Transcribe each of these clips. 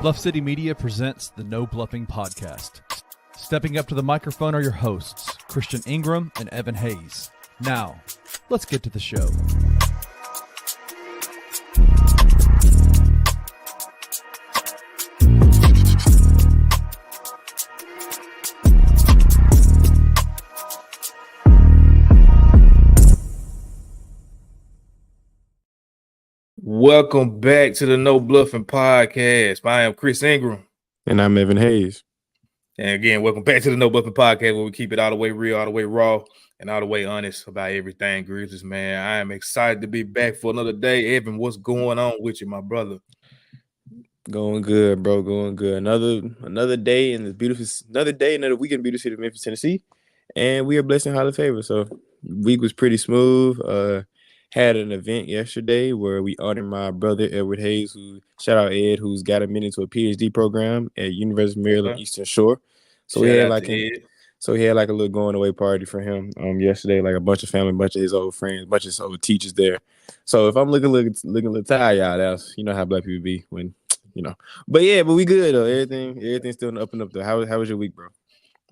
Bluff City Media presents the No Bluffing podcast. Stepping up to the microphone are your hosts, Christian Ingram and Evan Hayes. Now, let's get to the show. Welcome back to the No Bluffin podcast. I am Chris Ingram. And I'm Evan Hayes. And again, welcome back to the No Bluffin podcast, where we keep it all the way real, all the way raw, and all the way honest about everything Grizzlies, man. I am excited to be back for another day. Evan, what's going on with you, my brother? Going good, bro. Going good. Another day in the beautiful, another week in the beautiful city of Memphis, Tennessee. And we are blessed and highly favored. So week was pretty smooth. Had an event yesterday where we honored my brother Edward Hayes, who shout out Ed, who's got him into a PhD program at University of Maryland Eastern Shore. So he had like a little going away party for him yesterday, like a bunch of family, a bunch of his old friends, a bunch of his old teachers there. So if I'm looking a little tired, y'all, that's how black people be when But we good though. Everything's still up and up though. How was your week, bro?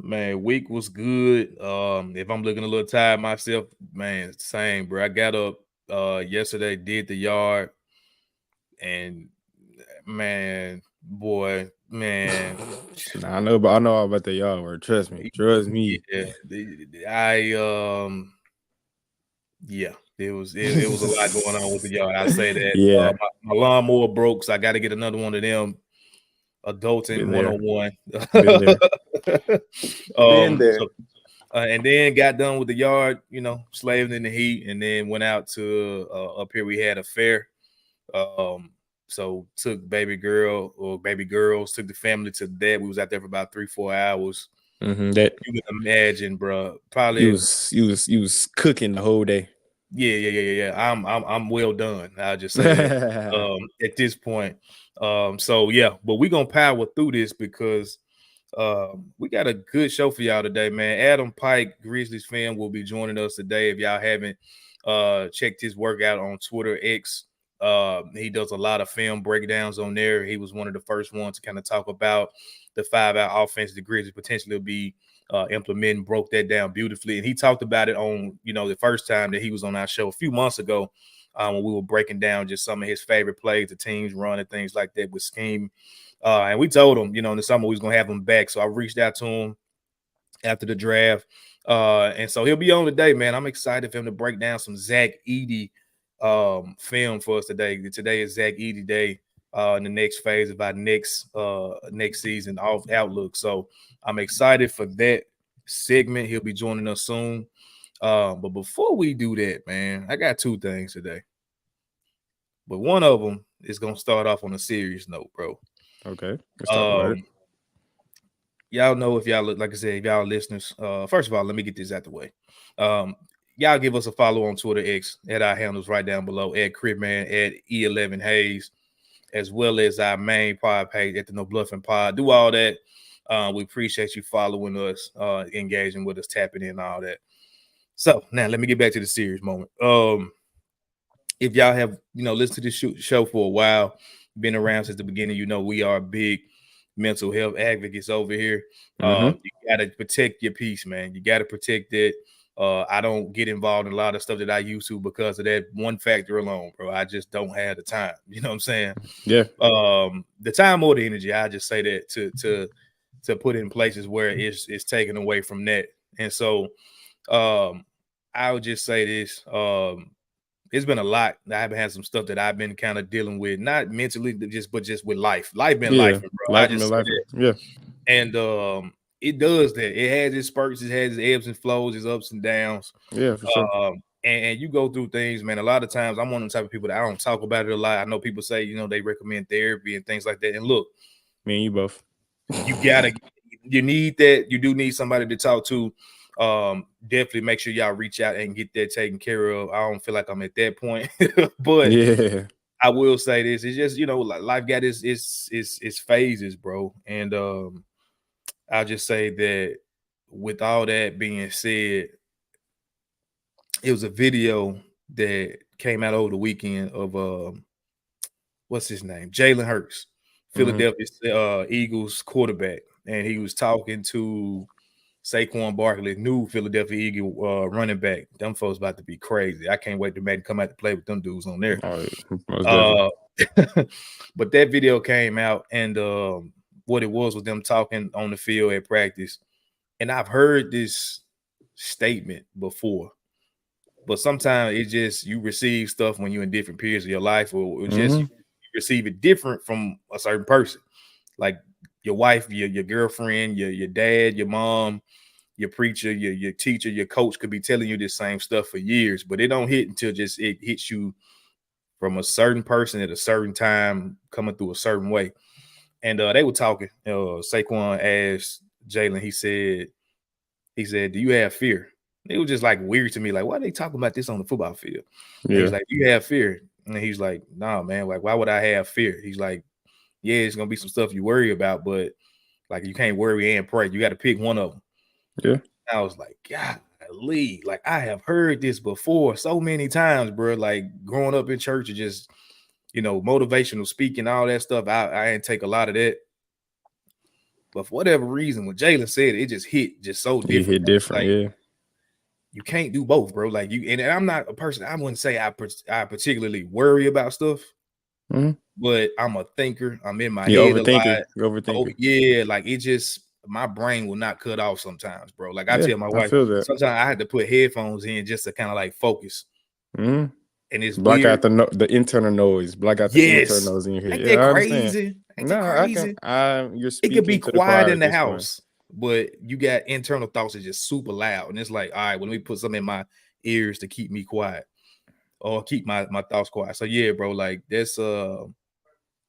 Man, week was good. If I'm looking a little tired myself, man, same, bro. I got up yesterday, did the yard, and man. I know all about the yard work. Trust me. Yeah, it was a lot going on with the yard. I say that. Yeah, my lawnmower broke, so I got to get another one of them. Adulting 101. Been there. And then got done with the yard, slaving in the heat, and then went out to up here. We had a fair. So took baby girls, took the family to that. We was out there for about 3-4 hours. That you can imagine, bro. Probably you was cooking the whole day. Yeah. I'm well done. I'll just say that at this point. But we're gonna power through this because we got a good show for y'all today, man. Adam Pike, Grizzlies fan, will be joining us today. If y'all haven't checked his work out on Twitter X, he does a lot of film breakdowns on there. He was one of the first ones to kind of talk about the 5-out offense the Grizzlies potentially will be implementing, broke that down beautifully. And he talked about it on, the first time that he was on our show a few months ago when we were breaking down just some of his favorite plays, the teams run and things like that with scheme. And we told him, in the summer we was going to have him back. So I reached out to him after the draft. And so he'll be on today, man. I'm excited for him to break down some Zach Edey film for us today. Today is Zach Edey Day in the next phase of our next season outlook. So I'm excited for that segment. He'll be joining us soon. But before we do that, man, I got two things today. But one of them is going to start off on a serious note, bro. Okay. Let's talk about it. Y'all know if y'all, like I said, if y'all listeners, first of all, let me get this out the way. Y'all give us a follow on Twitter X at our handles right down below at Cribman, at E11 Hayes, as well as our main pod page at the No Bluffin Pod. Do all that. We appreciate you following us, engaging with us, tapping in, all that. So now let me get back to the serious moment. If y'all have, listened to this show for a while, been around since the beginning, we are big mental health advocates over here. You got to protect your peace, man. You got to protect it. I don't get involved in a lot of stuff that I used to because of that one factor alone, bro. I just don't have the time. You know what I'm saying? Yeah. The time or the energy, I just say that to put in places where it's taken away from that. And so I would just say this. It's been a lot. I've had some stuff that I've been kind of dealing with, not mentally, but just with life. Life been life, bro. Yeah. And it does that. It has its spurts, it has its ebbs and flows, its ups and downs. Yeah, for sure. And you go through things, man. A lot of times I'm one of the type of people that I don't talk about it a lot. I know people say, they recommend therapy and things like that. And look, me and you both. You need that. You do need somebody to talk to. Definitely make sure y'all reach out and get that taken care of. I don't feel like I'm at that point, but yeah, I will say this. It's just, life got its phases, bro. And I'll just say that with all that being said, it was a video that came out over the weekend of what's his name? Jalen Hurts Philadelphia Eagles quarterback, and he was talking to Saquon Barkley, new Philadelphia Eagle running back. Them folks about to be crazy. I can't wait to maybe come out to play with them dudes on there. But that video came out, and what it was them talking on the field at practice. And I've heard this statement before, but sometimes it just you receive stuff when you're in different periods of your life, or just you receive it different from a certain person, like your wife, your girlfriend, your dad, your mom, your preacher, your teacher, your coach could be telling you this same stuff for years, but it don't hit until just it hits you from a certain person at a certain time coming through a certain way. And they were talking. Saquon asked Jalen, he said, do you have fear? It was just like weird to me. Like, why are they talking about this on the football field? Yeah. He's like, do you have fear? And he's like, nah, man. Like, why would I have fear? He's like, yeah, it's going to be some stuff you worry about, but like, you can't worry and pray. You got to pick one of them. Yeah. I was like, golly, like I have heard this before so many times, bro. Like growing up in church and just, motivational speaking, all that stuff. I didn't take a lot of that. But for whatever reason, when Jalen said it just hit just so different. It hit different, like, yeah. You can't do both, bro. Like and I'm not a person, I wouldn't say I particularly worry about stuff, but I'm a thinker. I'm in my head overthinker. a lot. Oh, yeah, like it just, my brain will not cut off sometimes, bro. Like I tell my wife, sometimes I had to put headphones in just to kind of like focus. And it's black weird. out the internal noise. Black out the internal noise in your head. Ain't that crazy? Ain't that crazy? You're speaking it could be quiet in the house, but you got internal thoughts that are just super loud. And it's like, all right, well, let me put something in my ears to keep me quiet or keep my thoughts quiet. So yeah, bro, like that's that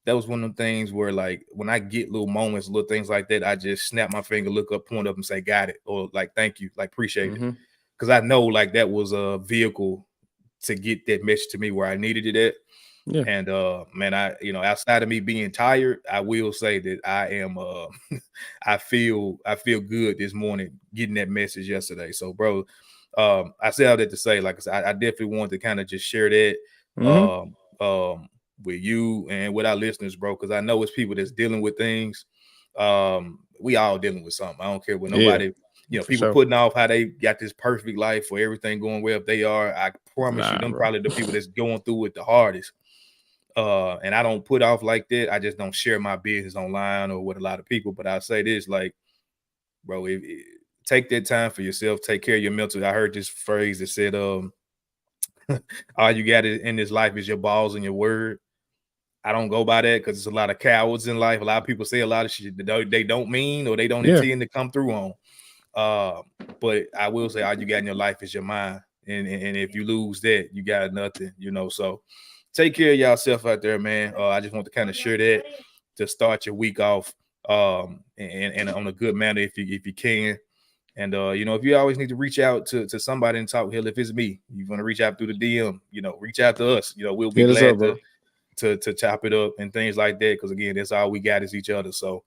was one of them things where like when I get little moments, little things like that, I just snap my finger, look up, point up and say, got it. Or like, thank you, like appreciate it. Because I know like that was a vehicle to get that message to me where I needed it at. Yeah. And man, I outside of me being tired, I will say that I am I feel good this morning getting that message yesterday. So bro, I say all that to say, like I definitely want to kind of just share that with you and with our listeners, bro, because I know it's people that's dealing with things. We all dealing with something. I don't care what nobody people putting off how they got this perfect life or everything going well. If they are, I promise you, them probably the people that's going through it the hardest. And I don't put off like that. I just don't share my business online or with a lot of people. But I say this, like, bro, take that time for yourself. Take care of your mental. I heard this phrase that said, all you got in this life is your balls and your word. I don't go by that because there's a lot of cowards in life. A lot of people say a lot of shit that they don't mean or they don't intend to come through on. But I will say all you got in your life is your mind. And if you lose that, you got nothing, So take care of yourself out there, man. I just want to kind of share that to start your week off and on a good manner if you can. And if you always need to reach out to somebody and talk, hell, if it's me, you're gonna reach out through the DM, reach out to us. We'll be glad to chop it up and things like that. Because again, that's all we got is each other. So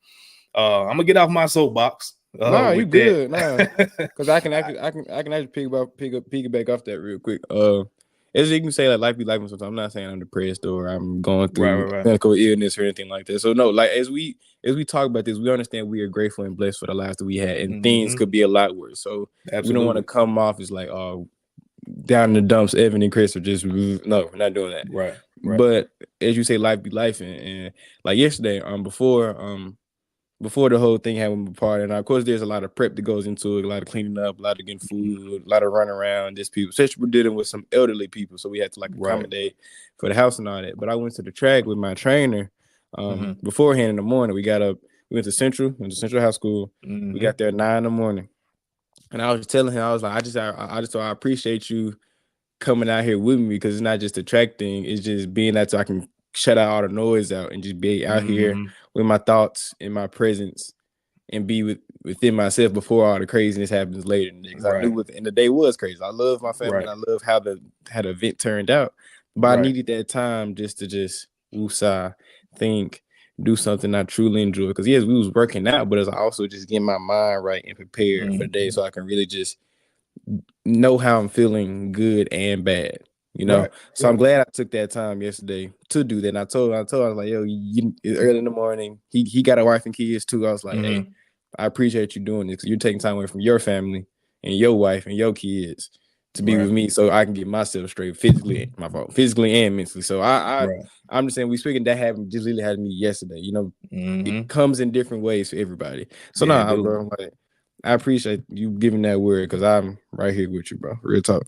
I'm gonna get off my soapbox. No, you good. No, because I can actually piggyback off that real quick. As you can say, like life be life sometimes. I'm not saying I'm depressed or I'm going through medical illness or anything like that. So no, like as we talk about this, we understand we are grateful and blessed for the lives that we had, and things could be a lot worse. So we don't want to come off as like, down in the dumps, Evan and Chris are just no, we're not doing that. Right. But as you say, life be life, and like yesterday, before the whole thing happened apart, and of course there's a lot of prep that goes into it, a lot of cleaning up, a lot of getting food, a lot of running around. There's people, especially we're dealing with some elderly people, so we had to like accommodate for the house and all that. But I went to the track with my trainer beforehand in the morning. We went to Central High School. We got there at 9 a.m. And I was telling him, I was like, I appreciate you coming out here with me, because it's not just a track thing, it's just being that so I can shut out all the noise out and just be out here with my thoughts in my presence and be within myself before all the craziness happens later. Because I knew and the day was crazy. I love my family and I love how the event turned out. But I needed that time just to woosah, think, do something I truly enjoy. Because yes, we was working out, but it's also just getting my mind right and prepared for the day so I can really just know how I'm feeling, good and bad. you know. Right. So I'm glad I took that time yesterday to do that. And I told I was like, yo, it's early in the morning. He got a wife and kids too. I was like, hey, I appreciate you doing this because you're taking time away from your family and your wife and your kids to be with me so I can get myself straight physically and mentally. So I'm just saying we speaking that happened just literally happened to me yesterday. You know, it comes in different ways for everybody. So bro, like, I appreciate you giving that word because I'm right here with you, bro. Real talk.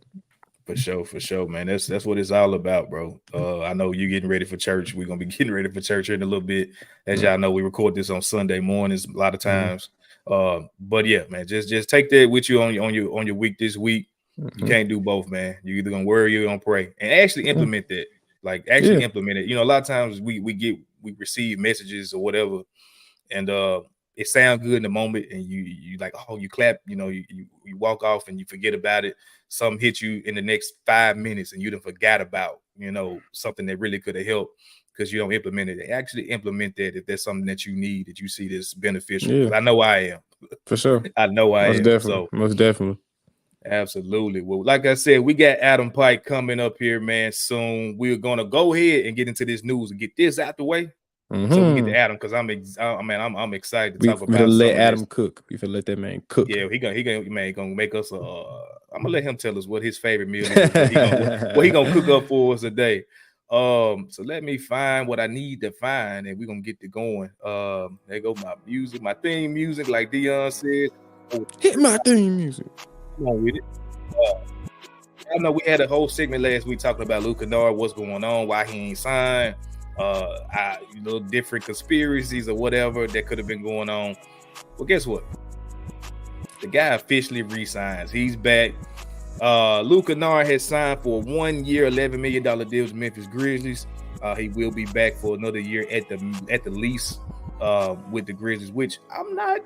For sure, man. That's what it's all about, bro. I know you're getting ready for church. We're gonna be getting ready for church here in a little bit. As y'all know, we record this on Sunday mornings a lot of times. But yeah, man, just take that with you on your week this week. You can't do both, man. You're either gonna worry or you're gonna pray. And actually implement that. Like implement it. You know, a lot of times we receive messages or whatever, and it sounds good in the moment, and you like, oh, you clap, you know, you walk off and you forget about it. Something hit you in the next 5 minutes and you done forgot about, you know, something that really could have helped because you don't implement it. Actually implement that if there's something that you need, that you see that's beneficial. Yeah. I know I am. For sure. I know I am. Definitely. So, most definitely. Absolutely. Well, like I said, we got Adam Pike coming up here, man, soon. We're going to go ahead and get into this news and get this out the way. So we get to Adam because I'm excited to talk about. We let Adam cook. We let that man cook. Yeah, he gonna make us I'm gonna let him tell us what his favorite meal is. What he gonna cook up for us today. So let me find what I need to find, and we're gonna get to going. There go my music, my theme music, like Dion said. Hit my theme music. Come on with it. I know we had a whole segment last week talking about Luke Kennard, what's going on, why he ain't signed. Different conspiracies or whatever that could have been going on. Well, guess what? The guy officially resigns. He's back. Luke Kennard has signed for a 1 year, $11 million deal with Memphis Grizzlies. He will be back for another year at the least with the Grizzlies, which I'm not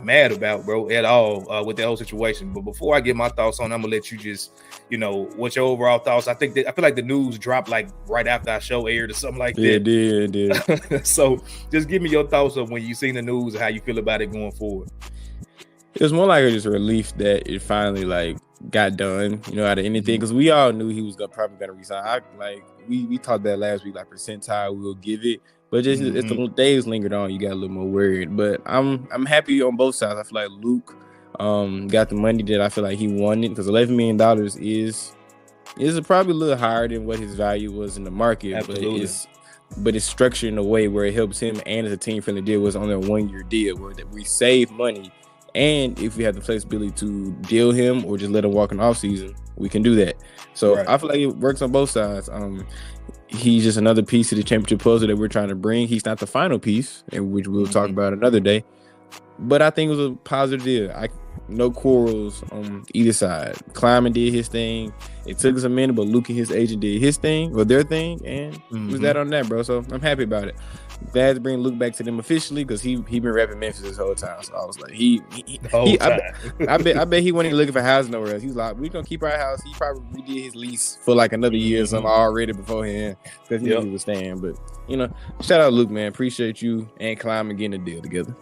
mad about, bro, at all with the whole situation. But before I get my thoughts on it, I'm gonna let you just, you know, what's your overall thoughts? I feel like the news dropped like right after our show aired or something like that. It did. So just give me your thoughts of when you seen the news and how you feel about it going forward. It was more like just a relief that it finally like got done, you know, out of anything, because we all knew he was probably gonna resign. We talked that last week, like percentile we'll give it. But just as the days lingered on, you got a little more worried. But I'm happy on both sides. I feel like Luke got the money that I feel like he wanted, because $11 million is probably a little higher than what his value was in the market. Absolutely. But it's structured in a way where it helps him, and as a team-friendly deal was only a 1 year deal where that we save money. And if we have the flexibility to deal him or just let him walk in off season, we can do that. So I feel like it works on both sides. He's just another piece of the championship puzzle that we're trying to bring. He's not the final piece, and which we'll talk about another day. But I think it was a positive deal. No quarrels on either side. Kleiman did his thing. It took us a minute, but Luke and his agent did his thing or their thing, and it was that on that, bro. So I'm happy about it. Glad to bring Luke back to them officially, because he been repping Memphis this whole time. So I was like, I bet he wasn't even looking for housing nowhere else. He's like, we're gonna keep our house. He probably redid his lease for like another year or something already beforehand, because he knew he was staying. But you know, shout out Luke, man. Appreciate you and Kleiman getting a deal together.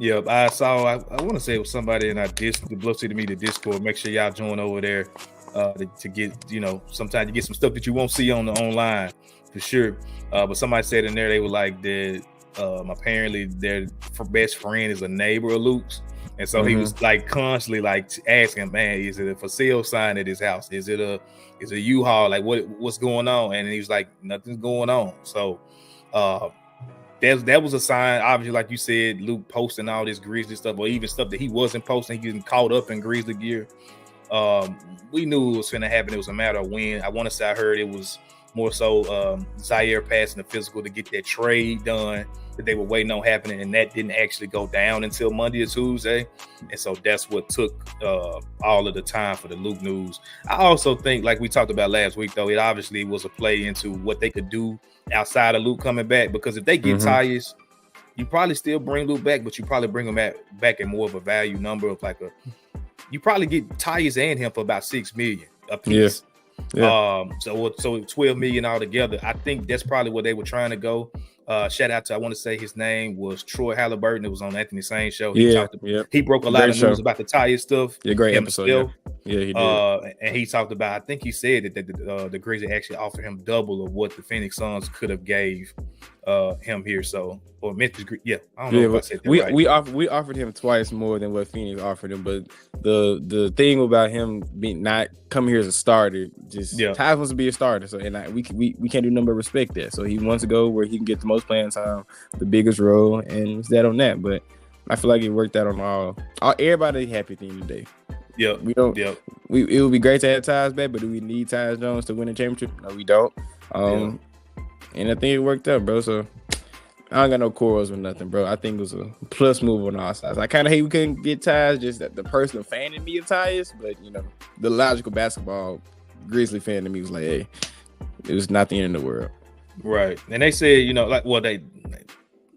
Yeah, I want to say it was somebody in our the Bluff City Media Discord. Make sure y'all join over there to get, you know, sometimes you get some stuff that you won't see on the online for sure. But somebody said in there they were like that apparently their best friend is a neighbor of Luke's. And so he was like constantly like asking, man, is it a for sale sign at his house? Is it a U-Haul? Like what's going on? And he was like, nothing's going on. So that was a sign, obviously, like you said, Luke posting all this Grizzly stuff, or even stuff that he wasn't posting, he getting caught up in Grizzly gear. We knew it was going to happen. It was a matter of when. I want to say I heard it was more so Zaire passing the physical to get that trade done that they were waiting on happening, and that didn't actually go down until Monday or Tuesday. And so that's what took all of the time for the Luke news. I also think, like we talked about last week, though, it obviously was a play into what they could do outside of Luke coming back, because if they get Tyus, you probably still bring Luke back, but you probably bring him back in more of a value number of like you probably get Tyus and him for about $6 million a piece. Yeah. So 12 million altogether. I think that's probably where they were trying to go. Shout out to, I want to say his name was Troy Halliburton. It was on Anthony Sain's show. He broke a lot of news about the Tyus stuff. Yeah, great episode. Yeah, he did. And he talked about, I think he said that the Grizzlies actually offered him double of what the Phoenix Suns could have gave him here. So, or Memphis, I don't know if I said that right. We offered him twice more than what Phoenix offered him, but the thing about him being not coming here as a starter, Tyus wants to be a starter. So, and we can't do nothing but respect that. So he wants to go where he can get the most playing time, the biggest role, and it's that on that. But I feel like it worked out on all everybody happy at the end of the day. Yeah, we don't. It would be great to have Tyus back, but do we need Tyus Jones to win a championship? No, we don't. And I think it worked out, bro. So I don't got no quarrels with nothing, bro. I think it was a plus move on our sides. I kind of hate we couldn't get Tyus, just that the personal fan in me of Tyus, but the logical basketball Grizzly fan in me was like, hey, it was not the end of the world. Right. And they said,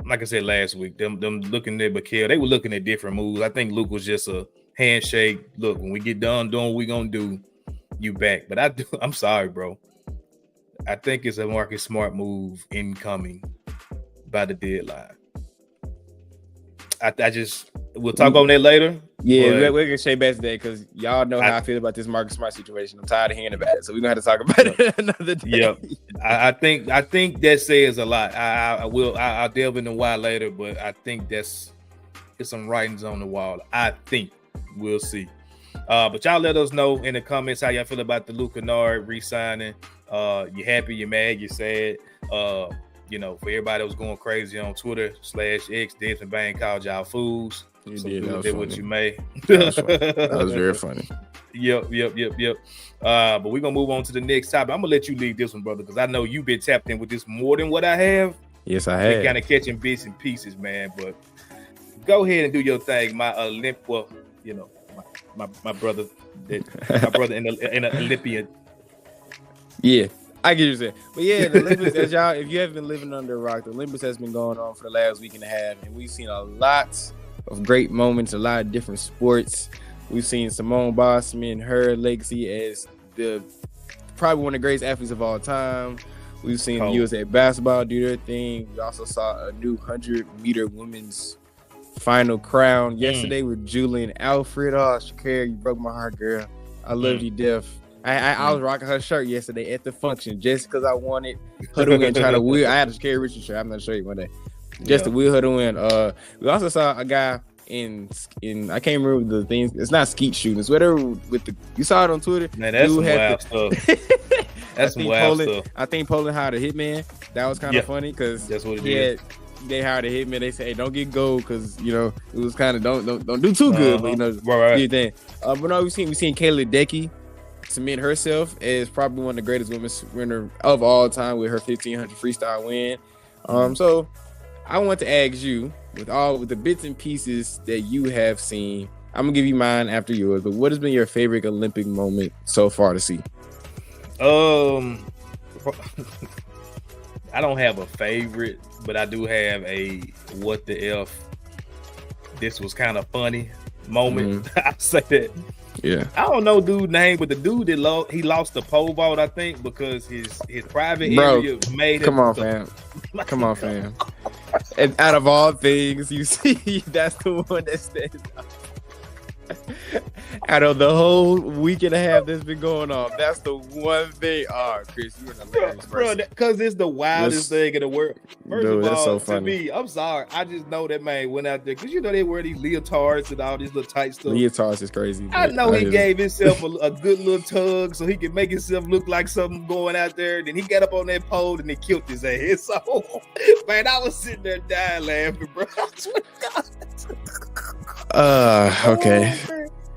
like I said last week, them looking at Bakel, they were looking at different moves. I think Luke was just a handshake. Look, when we get done doing what we gonna do, you back. But I'm sorry, bro. I think it's a Marcus Smart move incoming by the deadline. We'll talk on that later. Yeah, we're gonna say back to that because y'all know how I feel about this Marcus Smart situation. I'm tired of hearing about it, so we're gonna have to talk about it another day. Yeah, I think that says a lot. I'll delve into why later, but I think it's some writings on the wall. I think we'll see. But y'all let us know in the comments how y'all feel about the Luke Kennard re-signing. You happy? You mad? You sad? For everybody that was going crazy on Twitter /X, Dibs and Bang called y'all fools. You so did. Did what you may. That was very funny. Yep. But we're gonna move on to the next topic. I'm gonna let you lead this one, brother, because I know you've been tapped in with this more than what I have. Yes, I have. Kind of catching bits and pieces, man. But go ahead and do your thing, my my brother, my brother in the Olympian. Yeah. I get you saying. But yeah, the Olympics, as y'all, if you haven't been living under a rock, the Olympics has been going on for the last week and a half, and we've seen a lot of great moments, a lot of different sports. We've seen Simone Biles, her legacy as probably one of the greatest athletes of all time. We've seen USA basketball do their thing. We also saw a new 100-meter women's final crown yesterday with Julian Alfred. Oh, Shakira, you broke my heart, girl. I love you, deaf. I was rocking her shirt yesterday at the function just because I wanted her to win. Try to wheel. I had a Shakira Richard shirt. I'm going to show you one day. Just to wheel her to win. We also saw a guy in I can't remember the things. It's not skeet shooting. It's whatever with the. You saw it on Twitter. Man, that's some wild stuff. That's some wild stuff. I think Poland hired a hitman. That was kind of funny because that's what it is. They hired a hitman. They say, hey, don't get gold because it was kind of don't do too good. But right. Do your thing. But no, we've seen Kayla Decky cement herself as probably one of the greatest women's winner of all time with her 1500 freestyle win. So I want to ask you, with the bits and pieces that you have seen, I'm gonna give you mine after yours. But what has been your favorite Olympic moment so far to see? I don't have a favorite, but I do have a what the F. This was kind of funny moment. I say that. Yeah, I don't know dude's name, but the dude that he lost the pole vault, I think, because his private area made him. Come on, fam. And out of all things, you see, that's the one that stands out. Out of the whole week and a half that's been going on, that's the one thing. Oh, Chris, you're an hilarious person. Because it's the wildest thing in the world. First of all, that's so funny. To me, I'm sorry. I just know that man went out there because they wear these leotards and all these little tight stuff. Leotards is crazy. I know he gave himself a good little tug so he could make himself look like something going out there. Then he got up on that pole and he killed his ass. So, man, I was sitting there dying laughing, bro. I swear to God. Okay.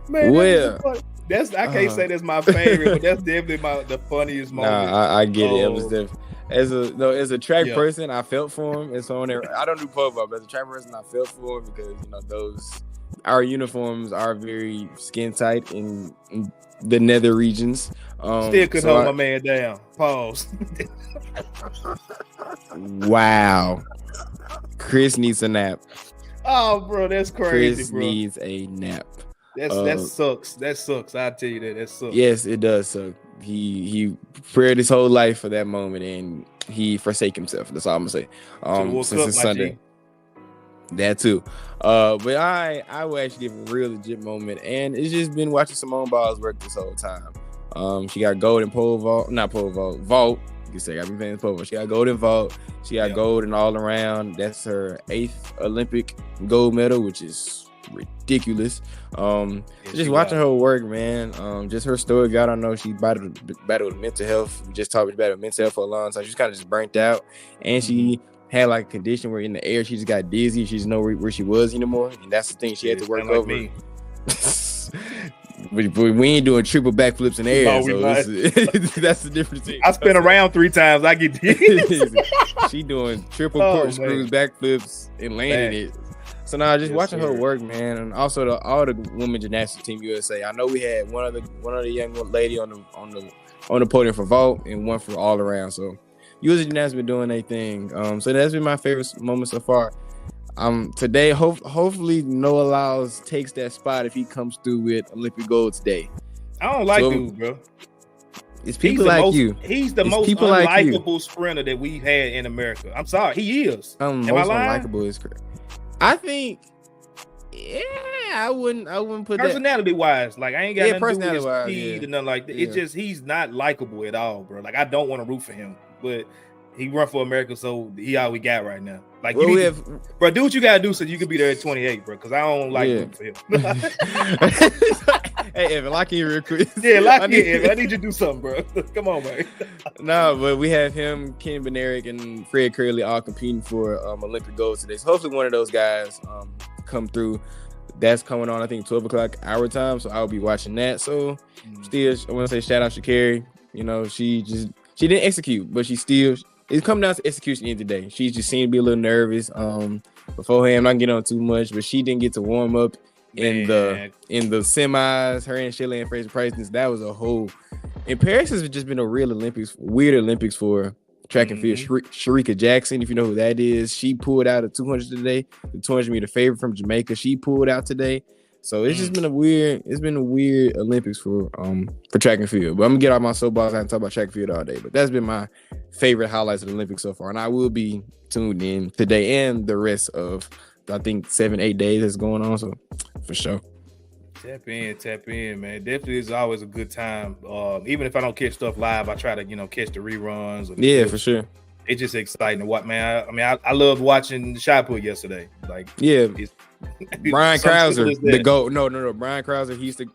Man, I can't say that's my favorite, but that's definitely the funniest moment. Nah, I get it. It was definitely as a track person, I felt for him. And so on there, I don't do pole vault, but as a track person, I felt for him because our uniforms are very skin tight in the nether regions. Still couldn't hold my man down. Pause. Wow, Chris needs a nap. Oh, bro, that's crazy. Chris needs a nap. That sucks. That sucks. I'll tell you that. That sucks. Yes, it does suck. He prayed his whole life for that moment, and he forsake himself. That's all I'm gonna say. Since it's Sunday. That too. But I will actually give a real legit moment, and it's just been watching Simone Biles work this whole time. She got gold in vault. You can say I've been playing pole vault. She got gold in vault. She got gold in all around. That's her 8th Olympic gold medal, which is ridiculous. Just watching her work, man. Just her story. God, I know she battled with mental health. We just talked about mental health for a long time. She's kind of just burnt out, and she had like a condition where in the air she just got dizzy. She didn't know where she was anymore, and that's the thing she had to work over. Me. But we ain't doing triple backflips in the air, so that's the difference. I spin around 3 times. I get dizzy. She doing triple corkscrews, backflips, and landing it. So now just watching her work, man, and also all the women gymnastics team USA. I know we had one of the young lady on the podium for vault and one for all around. So USA gymnastics been doing their thing. So that's been my favorite moment so far. Today, hopefully Noah Lyles takes that spot if he comes through with Olympic gold today. I don't like dude, bro. It's people like you. He's the most unlikable sprinter that we've had in America. I'm sorry, he is. Most unlikable is correct. I think, I wouldn't put personality wise. Like I ain't got nothing to do with his speed and nothing like that. It's just he's not likable at all, bro. Like I don't want to root for him, but he run for America, so he all we got right now. Like bro, do what you gotta do so you can be there at 28, bro. Because I don't like rooting for him. Hey, Evan, lock in real quick. Yeah, lock in, Evan. I need you to do something, bro. Come on, man. No, but we have him, Ken Bednarek, and Fred Curley all competing for Olympic gold today. So hopefully one of those guys come through. That's coming on, I think, 12 o'clock our time. So I'll be watching that. So still, I want to say shout out Sha'Carri. You know, she didn't execute, but it's coming down to execution in today. She just seemed to be a little nervous. Beforehand, I'm not getting on too much, but she didn't get to warm up in the semis. Her and Shelley and Fraser Price, that was a whole. And Paris has just been a real weird Olympics for track and field. Sharika Jackson, if you know who that is, she pulled out a 200 today. The 200 meter favorite from Jamaica, she pulled out today. So it's just been a weird Olympics for track and field. But I'm gonna get off my soapbox and talk about track and field all day. But that's been my favorite highlights of the Olympics so far. And I will be tuned in today and the rest of, I think, 7-8 days that's going on. So for sure. Tap in, man. Definitely is always a good time. Even if I don't catch stuff live, I try to, catch the reruns. For sure. It's just exciting to watch, man. I love watching the shot put yesterday. Like, Brian Krauser, the GOAT. No. Brian Krauser, he used to.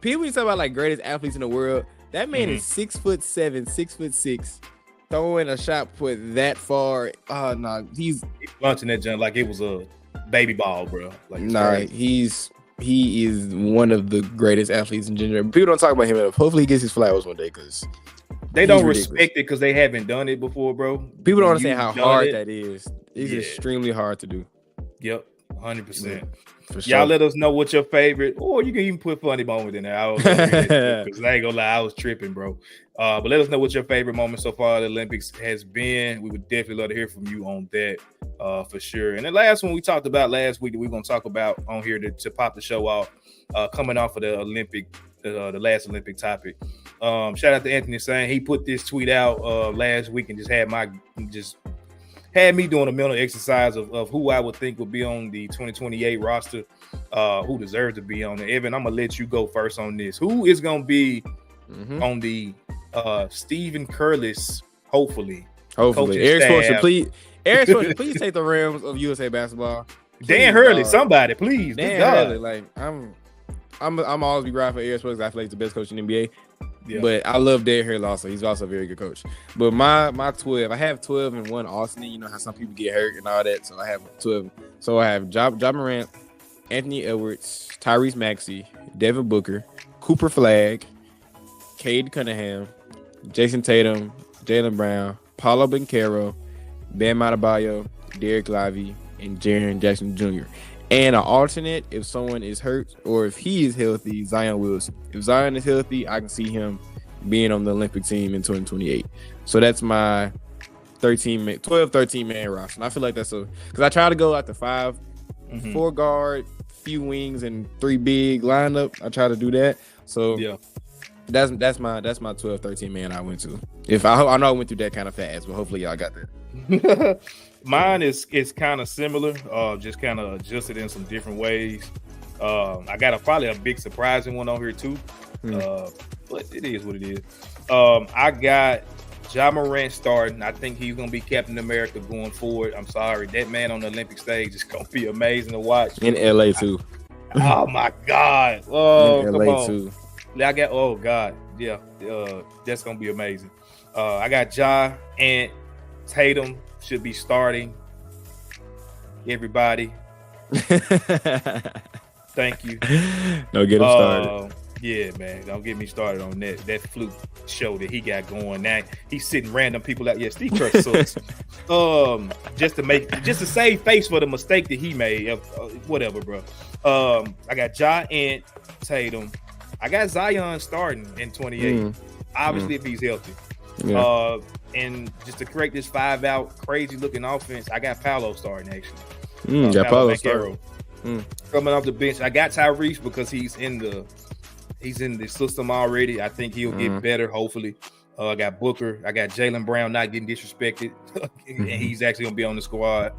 People talk about like greatest athletes in the world. That man is 6'7", 6'6", throwing a shot put that far. He's launching that jump like it was a baby ball, bro. Like, he is one of the greatest athletes in general. People don't talk about him enough. Hopefully, he gets his flowers one day because they don't respect it because they haven't done it before, bro. People don't understand how hard that is. It's extremely hard to do. Yep, 100%. For sure. Y'all let us know what's your favorite, or you can even put funny moment in there. Because I ain't gonna lie, I was tripping, bro. But let us know what your favorite moment so far at the Olympics has been. We would definitely love to hear from you on that, for sure. And the last one we talked about last week that we're gonna talk about on here to pop the show off, coming off of the Olympic, the last Olympic topic. Shout out to Anthony saying he put this tweet out last week and just had me doing a mental exercise of who I would think would be on the 2028 roster, who deserves to be on there. Evan, I'm gonna let you go first on this. Who is gonna be on the Stephen Curtis? Hopefully, Eric Spoelstra, please take the realms of USA basketball. Please, Dan Hurley, somebody, please. Dan Hurley, like I'm always be riding for Eric Spoelstra. I feel like he's the best coach in the NBA. Yeah. But I love Dan Hurley also. He's also a very good coach. But my 12, I have 12 and one Austin. You know how some people get hurt and all that. So I have 12. So I have Ja Morant, Anthony Edwards, Tyrese Maxey, Devin Booker, Cooper Flagg, Cade Cunningham, Jason Tatum, Jaylen Brown, Paulo Banchero, Bam Adebayo, Derek Lively, and Jaren Jackson Jr. And an alternate, if someone is hurt or if he is healthy, Zion Wilson. If Zion is healthy, I can see him being on the Olympic team in 2028. So that's my 13 man roster. And I feel like that's because I try to go out to 5, 4 guard, few wings, and 3 big lineup. I try to do that. So that's my 12, 13 man I went to. I know I went through that kind of fast, but hopefully y'all got that. Mine is kind of similar, just kind of adjusted in some different ways. I got probably a big surprising one on here too, but it is what it is. I got Ja Morant starting. I think he's gonna be Captain America going forward. I'm sorry, that man on the Olympic stage is gonna be amazing to watch. In LA too. Oh my God! Oh, in come LA on. too. I got. Oh God, yeah. That's gonna be amazing. I got Ja and Tatum should be starting. Everybody, thank you. No, get him started. Yeah, man, don't get me started on that fluke show that he got going. Now he's sitting random people out. Yeah, Steve Kerr sucks. Just to save face for the mistake that he made. Whatever, bro. I got Ja and Tatum. I got Zion starting in 28. Obviously, if he's healthy. Yeah. And just to correct this 5-out crazy looking offense, I got Paolo starting actually. Got Paolo starting. Coming off the bench, I got Tyrese because he's in the system already. I think he'll get better, hopefully. I got Booker. I got Jaylen Brown not getting disrespected. And he's actually going to be on the squad.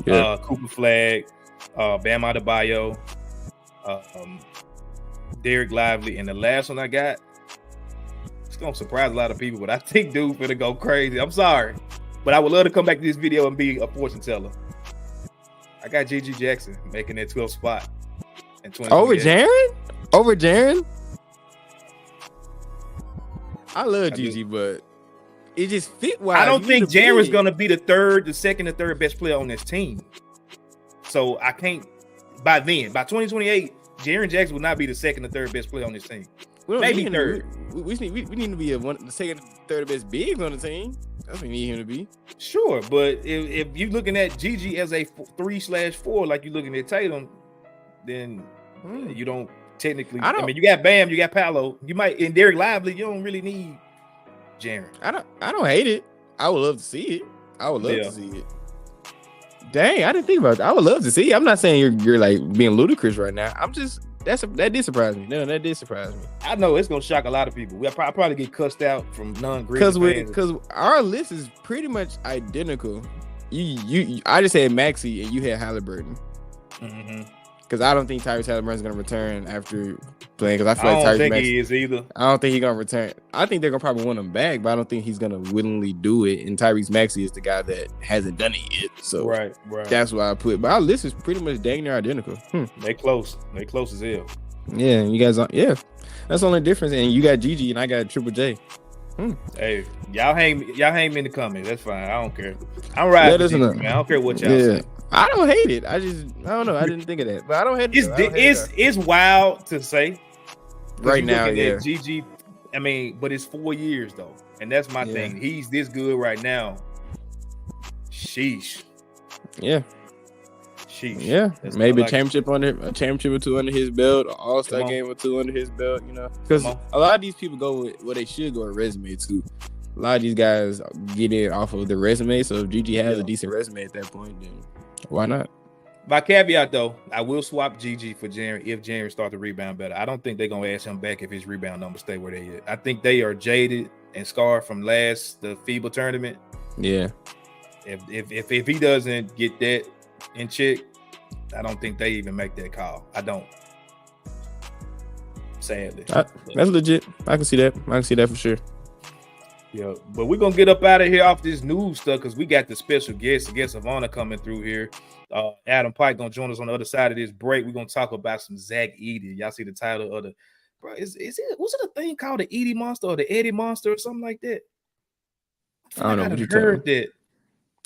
Yeah. Cooper Flag, Bam Adebayo, Derek Lively. And the last one I got, it's going to surprise a lot of people, but I think dude finna go crazy. I'm sorry. But I would love to come back to this video and be a fortune teller. I got Gigi Jackson making that 12th spot. Over Jaren? Over Jaren? I love Gigi, but it just fit well. I don't think Jaren's going to be the second or third best player on this team. So I can't, by 2028, Jaren Jackson will not be the second or third best player on this team. Maybe third. We need to be the second, third best bigs on the team. That's what we need him to be. Sure, but if you're looking at Gigi as a 3/4, like you're looking at Tatum, then you don't technically. I mean, you got Bam, you got Paolo. You might in Derek Lively. You don't really need Jaren. I don't hate it. I would love to see it. I would love to see it. Dang, I didn't think about that. I would love to see it. I'm not saying you're like being ludicrous right now. I'm just. That did surprise me. No, that did surprise me. I know it's gonna shock a lot of people. We'll probably get cussed out from non-Grizzlies fans. Because our list is pretty much identical. I just had Maxey and you had Halliburton. Because I don't think Tyrese Halliburton's gonna return after playing. Because I feel like Tyrese think he is either. I don't think he's gonna return. I think they're gonna probably want him back, but I don't think he's gonna willingly do it. And Tyrese Maxey is the guy that hasn't done it yet. So right. That's why I put. But our list is pretty much dang near identical. They close as hell. Yeah, you guys. That's the only difference. And you got Gigi and I got Triple J. Hey, y'all hang me in the comments. That's fine. I don't care. I'm riding with Gigi, man. I don't care what y'all say. I don't hate it. I don't know. I didn't think of that, but I don't hate it. It's wild to say right now. Yeah, Gigi. I mean, but it's 4 years though, and that's my thing. He's this good right now. Sheesh. Yeah. Yeah, maybe a championship or two under his belt, an all-star game or two under his belt, because a lot of these people go with they should go with resume too. A lot of these guys get it off of the resume. So if Gigi has a decent resume at that point, then why not? By caveat though, I will swap Gigi for Jaren if Jaren starts to rebound better. I don't think they're gonna ask him back if his rebound numbers stay where they at. I think they are jaded and scarred from the FIBA tournament. Yeah. If he doesn't get that in check, I don't think they even make that call. I don't. Sadly. That's legit. I can see that. For sure. Yeah, but we're going to get up out of here off this news stuff because we got the special guest of honor coming through here. Adam Pike going to join us on the other side of this break. We're going to talk about some Zach Edey. Y'all see the title of the – bro, was it a thing called the Edey Monster or the Eddie Monster or something like that? I don't know what you're heard that.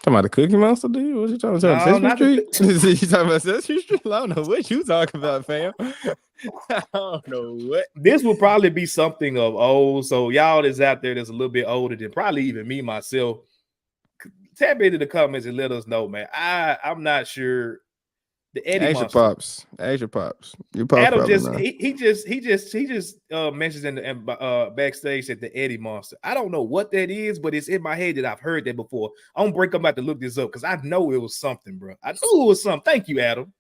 Talking about the Cookie Monster, dude? What you talking about? Sesame Street? You talking about Sesame Street? I don't know what you talking about, fam. I don't know what. This will probably be something of old. So y'all that's out there that's a little bit older than probably even me myself, tap into the comments and let us know, man. I'm not sure. The Eddie Monster. Ask your pops. Adam he just mentions in the backstage that the Eddie Monster. I don't know what that is, but it's in my head that I've heard that before. I'm about to look this up because I know it was something, bro. I knew it was something. Thank you, Adam.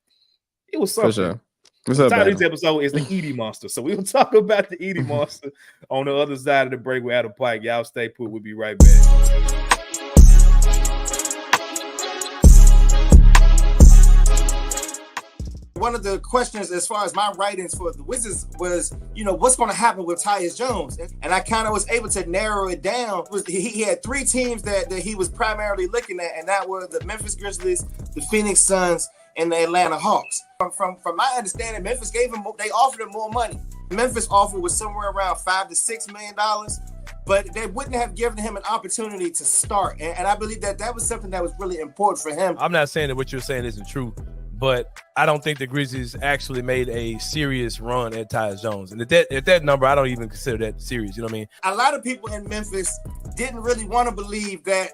It was something. For sure. What's up, Adam? This episode is the Edey Monster. So we'll talk about the Edey Monster on the other side of the break with Adam Pike. Y'all stay put. We'll be right back. one of the questions as far as my writings for the Wizards was, what's going to happen with Tyus Jones? And I kind of was able to narrow it down. He had 3 teams that he was primarily looking at, and that were the Memphis Grizzlies, the Phoenix Suns, and the Atlanta Hawks. From my understanding, Memphis they offered him more money. Memphis offer was somewhere around $5 to $6 million, but they wouldn't have given him an opportunity to start. And I believe that was something that was really important for him. I'm not saying that what you're saying isn't true, but I don't think the Grizzlies actually made a serious run at Tyus Jones. And at that number, I don't even consider that serious. You know what I mean? A lot of people in Memphis didn't really want to believe that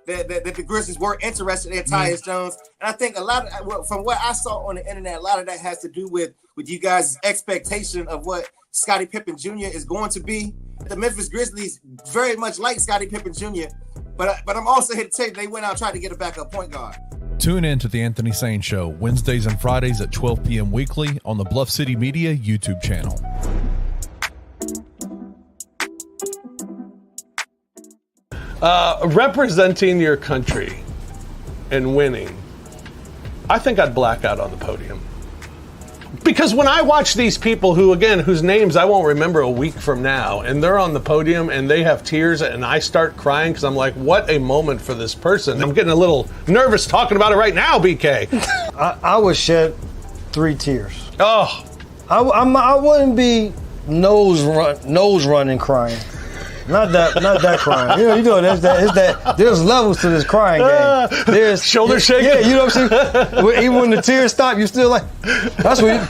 the Grizzlies were interested in Tyus Jones. And I think from what I saw on the internet, a lot of that has to do with you guys' expectation of what Scottie Pippen Jr. is going to be. The Memphis Grizzlies very much like Scottie Pippen Jr., but I'm also here to tell you they went out and tried to get a backup point guard. Tune in to The Anthony Sane Show, Wednesdays and Fridays at 12 p.m. weekly on the Bluff City Media YouTube channel. Representing your country and winning, I think I'd black out on the podium. Because when I watch these people whose names I won't remember a week from now, and they're on the podium and they have tears and I start crying because I'm like, what a moment for this person. I'm getting a little nervous talking about it right now, BK. I would shed 3 tears. Oh. I wouldn't be nose running crying. Not that crying. There's levels to this crying game. There's shoulder shaking. Yeah, you know what I'm saying? Even when the tears stop, you still like, that's when you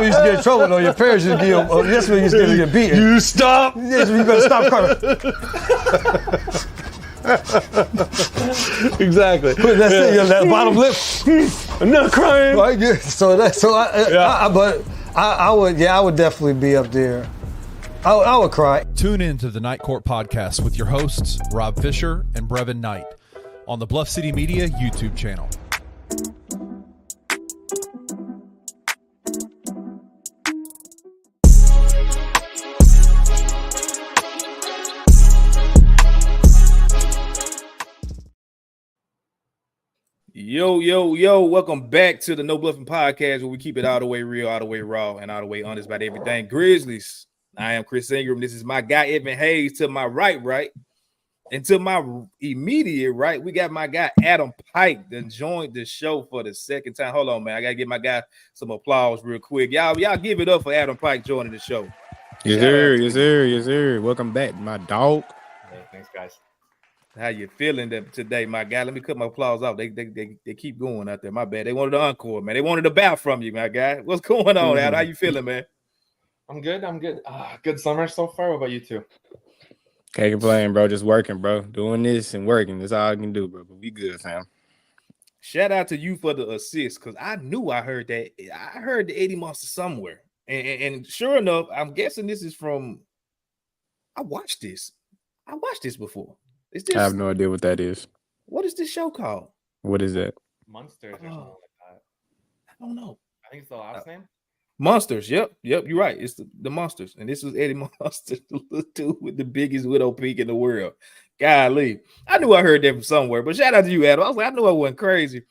used to get in trouble though. Your parents used to give you, that's when you used to get beaten. You stop. Yes, you better stop crying. Exactly. Put that bottom lip. I'm not crying. Right, yeah. I would definitely be up there. I would cry. Tune in to the Night Court Podcast with your hosts, Rob Fisher and Brevin Knight, on the Bluff City Media YouTube channel. Yo, welcome back to the No Bluffin Podcast, where we keep it all the way real, all the way raw, and all the way honest about everything Grizzlies. I am Chris Ingram. This is my guy, Evan Hayes, to my right. And to my immediate right, we got my guy, Adam Pike, that joined the show for the second time. Hold on, man. I got to give my guy some applause real quick. Y'all give it up for Adam Pike joining the show. Yes, sir. Welcome back, my dog. Hey, thanks, guys. How you feeling today, my guy? Let me cut my applause off. They keep going out there. My bad. They wanted the encore, man. They wanted a bow from you, my guy. What's going on, Adam? How you feeling, man? I'm good. Good summer so far. What about you two? Can't complain, bro. Just working, bro. Doing this and working. That's all I can do, bro. But we good, fam. Shout out to you for the assist, because I knew I heard that. I heard the 80 Monster somewhere. And sure enough, I'm guessing this is from I watched this before. I have no idea what that is. What is this show called? What is that? Monsters or something like that. I don't know. I think it's the last name. Monsters. Yep. You're right. It's the Monsters. And this was Eddie Monster, the little dude with the biggest widow peak in the world. Golly. I knew I heard that from somewhere, but shout out to you, Adam. I was like, I knew I wasn't crazy.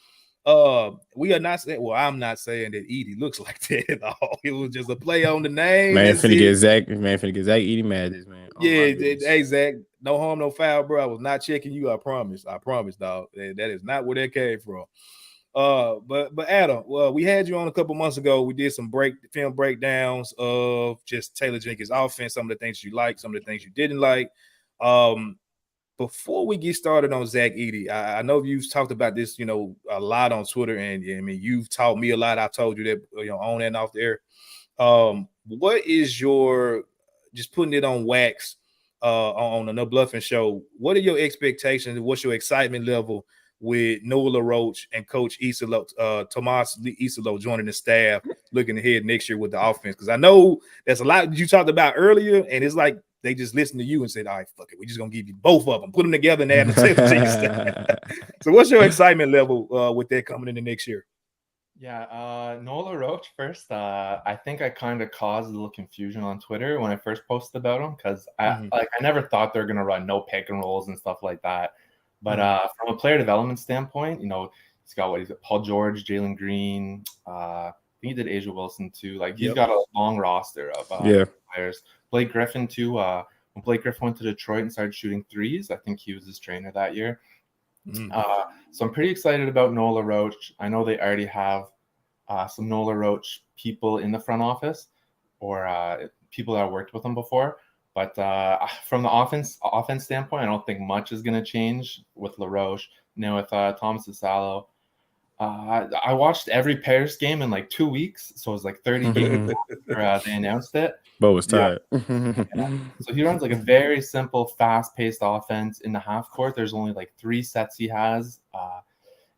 We are not saying, well, I'm not saying that Edey looks like that at all. It was just a play on the name. Man, finna get Zach Edey mad at this, man. Oh, yeah, hey, Zach, no harm, no foul, bro. I was not checking you. I promise, dog. That is not where that came from. But Adam, well, we had you on a couple months ago. We did some film breakdowns of just Taylor Jenkins' offense, some of the things you liked, some of the things you didn't like. Before we get started on Zach Edey, I know you've talked about this, a lot on Twitter, and I mean, you've taught me a lot. I've told you that, on and off the air. What is your, just putting it on wax, on the No Bluffin show, what are your expectations? What's your excitement level with Noah LaRoche and Coach Tomas Isolo joining the staff, looking ahead next year with the offense? Because I know there's a lot you talked about earlier, and it's like they just listened to you and said, all right, fuck it, we're just going to give you both of them, put them together and add them to the staff. So what's your excitement level with that coming into next year? Yeah, Noah LaRoche first. I think I kind of caused a little confusion on Twitter when I first posted about him, because I never thought they were going to run no pick and rolls and stuff like that. But from a player development standpoint, he's got Paul George, Jalen Green, think he did Asia Wilson too. Like he's got a long roster of players. Blake Griffin too. When Blake Griffin went to Detroit and started shooting threes, I think he was his trainer that year. So I'm pretty excited about Nola Roach. I know they already have some Nola Roach people in the front office or people that worked with him before. But from the offense standpoint, I don't think much is going to change with LaRoche. With Thomas Asalo, I watched every Paris game in like 2 weeks, so it was like 30 games after they announced it. Bo was tired. So he runs like a very simple, fast-paced offense. In the half court, there's only like 3 sets he has,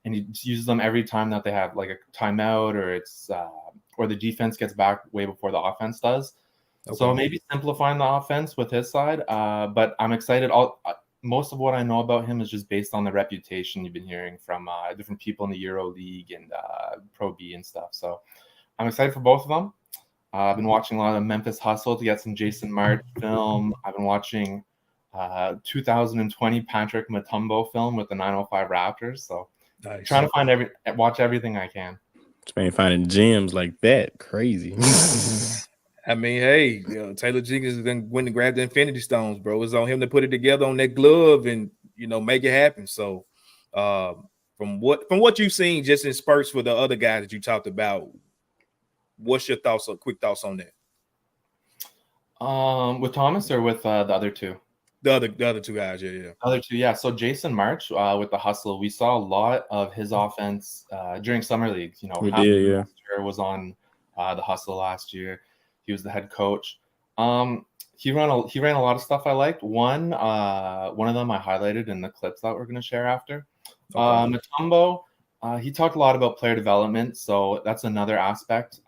and he uses them every time that they have like a timeout or the defense gets back way before the offense does. Okay. So maybe simplifying the offense with his side, but I'm excited. Most of what I know about him is just based on the reputation you've been hearing from different people in the Euro League and Pro B and stuff. So I'm excited for both of them. I've been watching a lot of Memphis Hustle to get some Jason March film. I've been watching 2020 Patrick Mutombo film with the 905 Raptors. So trying to watch everything I can. It's been finding gems like that. Crazy. I mean, hey, Taylor Jenkins then went and grabbed the Infinity Stones, bro. It's on him to put it together on that glove and make it happen. So, from what you've seen, just in spurts for the other guys that you talked about, what's your thoughts? Or quick thoughts on that? With Thomas or with the other two? The other two guys, yeah. Other two, yeah. So Jason March with the Hustle, we saw a lot of his offense during summer league. We did, yeah. Was on the Hustle last year. He was the head coach. He ran a lot of stuff I liked. One of them I highlighted in the clips that we're going to share after. Mutombo, he talked a lot about player development, so that's another aspect.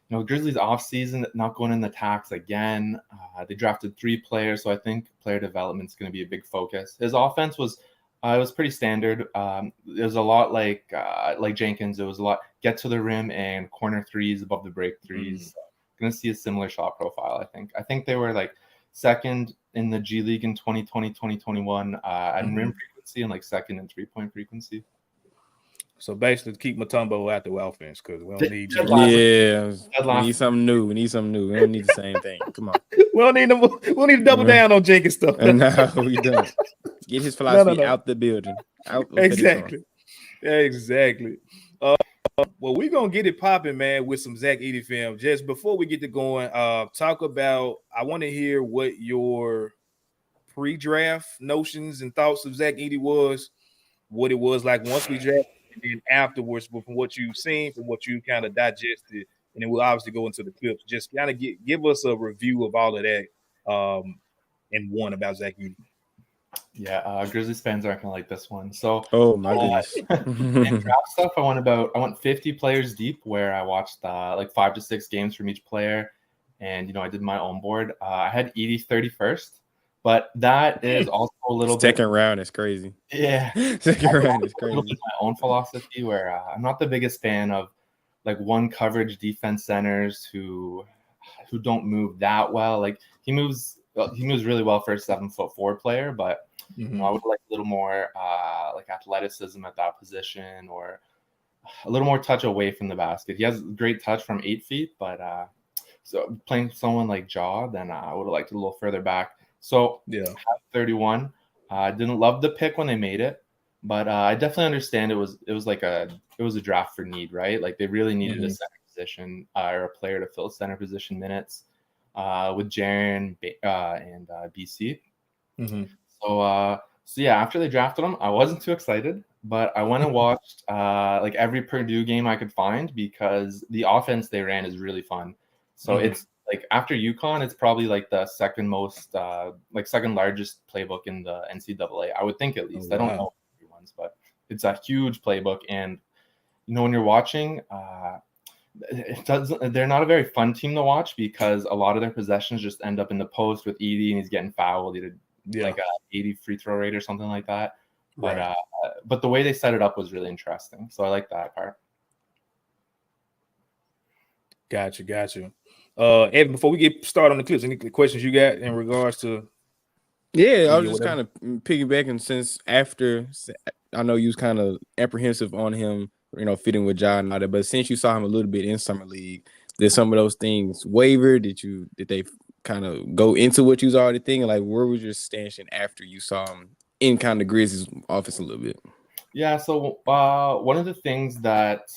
Grizzlies offseason not going in the tax again. They drafted 3 players, so I think player development is going to be a big focus. His offense was pretty standard. It was a lot like Jenkins. It was a lot get to the rim and corner threes above the break threes. Going to see a similar shot profile, I think. I think they were like second in the G League in 2020, 2021 at rim frequency and like second in 3-point frequency. So basically keep Mutombo out the offense because we don't need we need something new. We don't need the same thing. Come on. We don't need to double down on Jenkins stuff. No, we don't. Get his philosophy out the building. Exactly. Well, we're going to get it popping, man, with some Zach Edey film. Just before we get to going, talk about, I want to hear what your pre-draft notions and thoughts of Zach Edey was, what it was like once we drafted, and then afterwards, from what you've seen, from what you kind of digested, and then we'll obviously go into the clips. Just kind of give us a review of all of that and one about Zach Edey. Yeah, Grizzlies fans aren't gonna like this one. So, oh my goodness, in draft stuff, I went 50 players deep, where I watched like 5 to 6 games from each player, and I did my own board. I had Edey 31st, but that is also a little second round is crazy. Yeah, second round is crazy. My own philosophy, where I'm not the biggest fan of like one coverage defense centers who don't move that well. Like he moves really well for a 7'4" player, but I would like a little more like athleticism at that position, or a little more touch away from the basket. He has great touch from 8 feet, but so playing someone like Jaw, then I would have liked it a little further back. So yeah, 31. I didn't love the pick when they made it, but I definitely understand it was a draft for need, right? Like they really needed a center position or a player to fill center position minutes with Jaren and BC. So yeah, after they drafted him, I wasn't too excited, but I went and watched like every Purdue game I could find, because the offense they ran is really fun. So it's like after UConn, it's probably like the second largest playbook in the NCAA. I would think, at least. I don't know everyone's, but it's a huge playbook. And when you're watching, they're not a very fun team to watch, because a lot of their possessions just end up in the post with Edey, and he's getting fouled. Like a 80 free throw rate or something like that. But but the way they set it up was really interesting. So I like that part. Gotcha. Evan, before we get started on the clips, any questions you got in regards to? Yeah, I was just kind of piggybacking, since after I know you was kind of apprehensive on him fitting with Ja and all that. But since you saw him a little bit in summer league, did some of those things waver? Did they kind of go into what you was already thinking? Like, where was your stance after you saw him in kind of Grizzlies office a little bit? Yeah, so one of the things that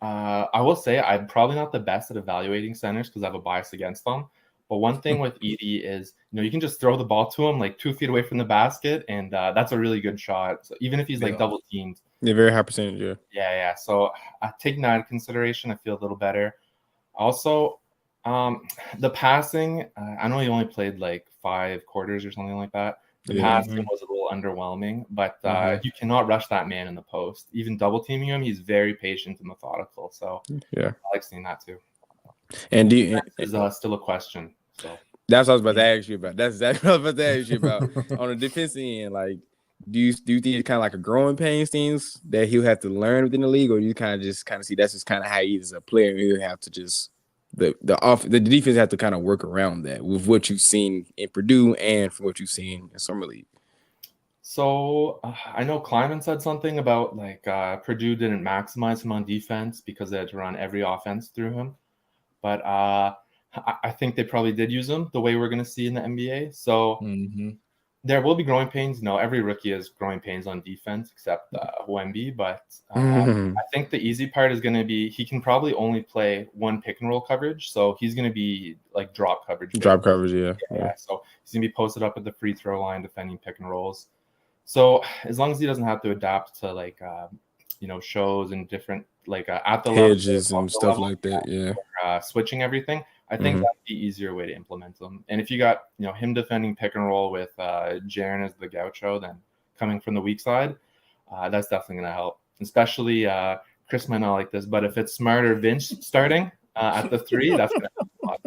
I will say, I'm probably not the best at evaluating centers because I have a bias against them. But one thing with Edey is, you can just throw the ball to him like 2 feet away from the basket, and that's a really good shot. So even if he's like double teamed. Yeah, very high percentage, yeah. Yeah. So taking that into consideration, I feel a little better. Also, the passing, I know he only played like 5 quarters or something like that. The passing was a little underwhelming, but you cannot rush that man in the post. Even double teaming him, he's very patient and methodical. So I like seeing that too. And is still a question. So that's what I was about to ask you about. That's exactly what I was about to ask you about. On the defensive end, like, do you think it's kind of like a growing pains things that he'll have to learn within the league, or do you kind of see that's just kind of how he is a player? He'll have to just the defense have to kind of work around that with what you've seen in Purdue and from what you've seen in summer league. So I know Kleiman said something about like Purdue didn't maximize him on defense because they had to run every offense through him. But I think they probably did use him the way we're going to see in the NBA. So there will be growing pains. Every rookie has growing pains on defense except Wemby. But I think the easy part is going to be he can probably only play one pick and roll coverage. So he's going to be like drop coverage. Drop coverage, yeah. So he's going to be posted up at the free throw line defending pick and rolls. So as long as he doesn't have to adapt to like shows and different like at the hedges level, and stuff like that, switching everything, I think that's the easier way to implement them. And if you got him defending pick and roll with Jaren as the gaucho, then coming from the weak side, that's definitely going to help. Especially Chris might not like this, but if it's Smart or Vince starting at the 3, that's going to help a lot,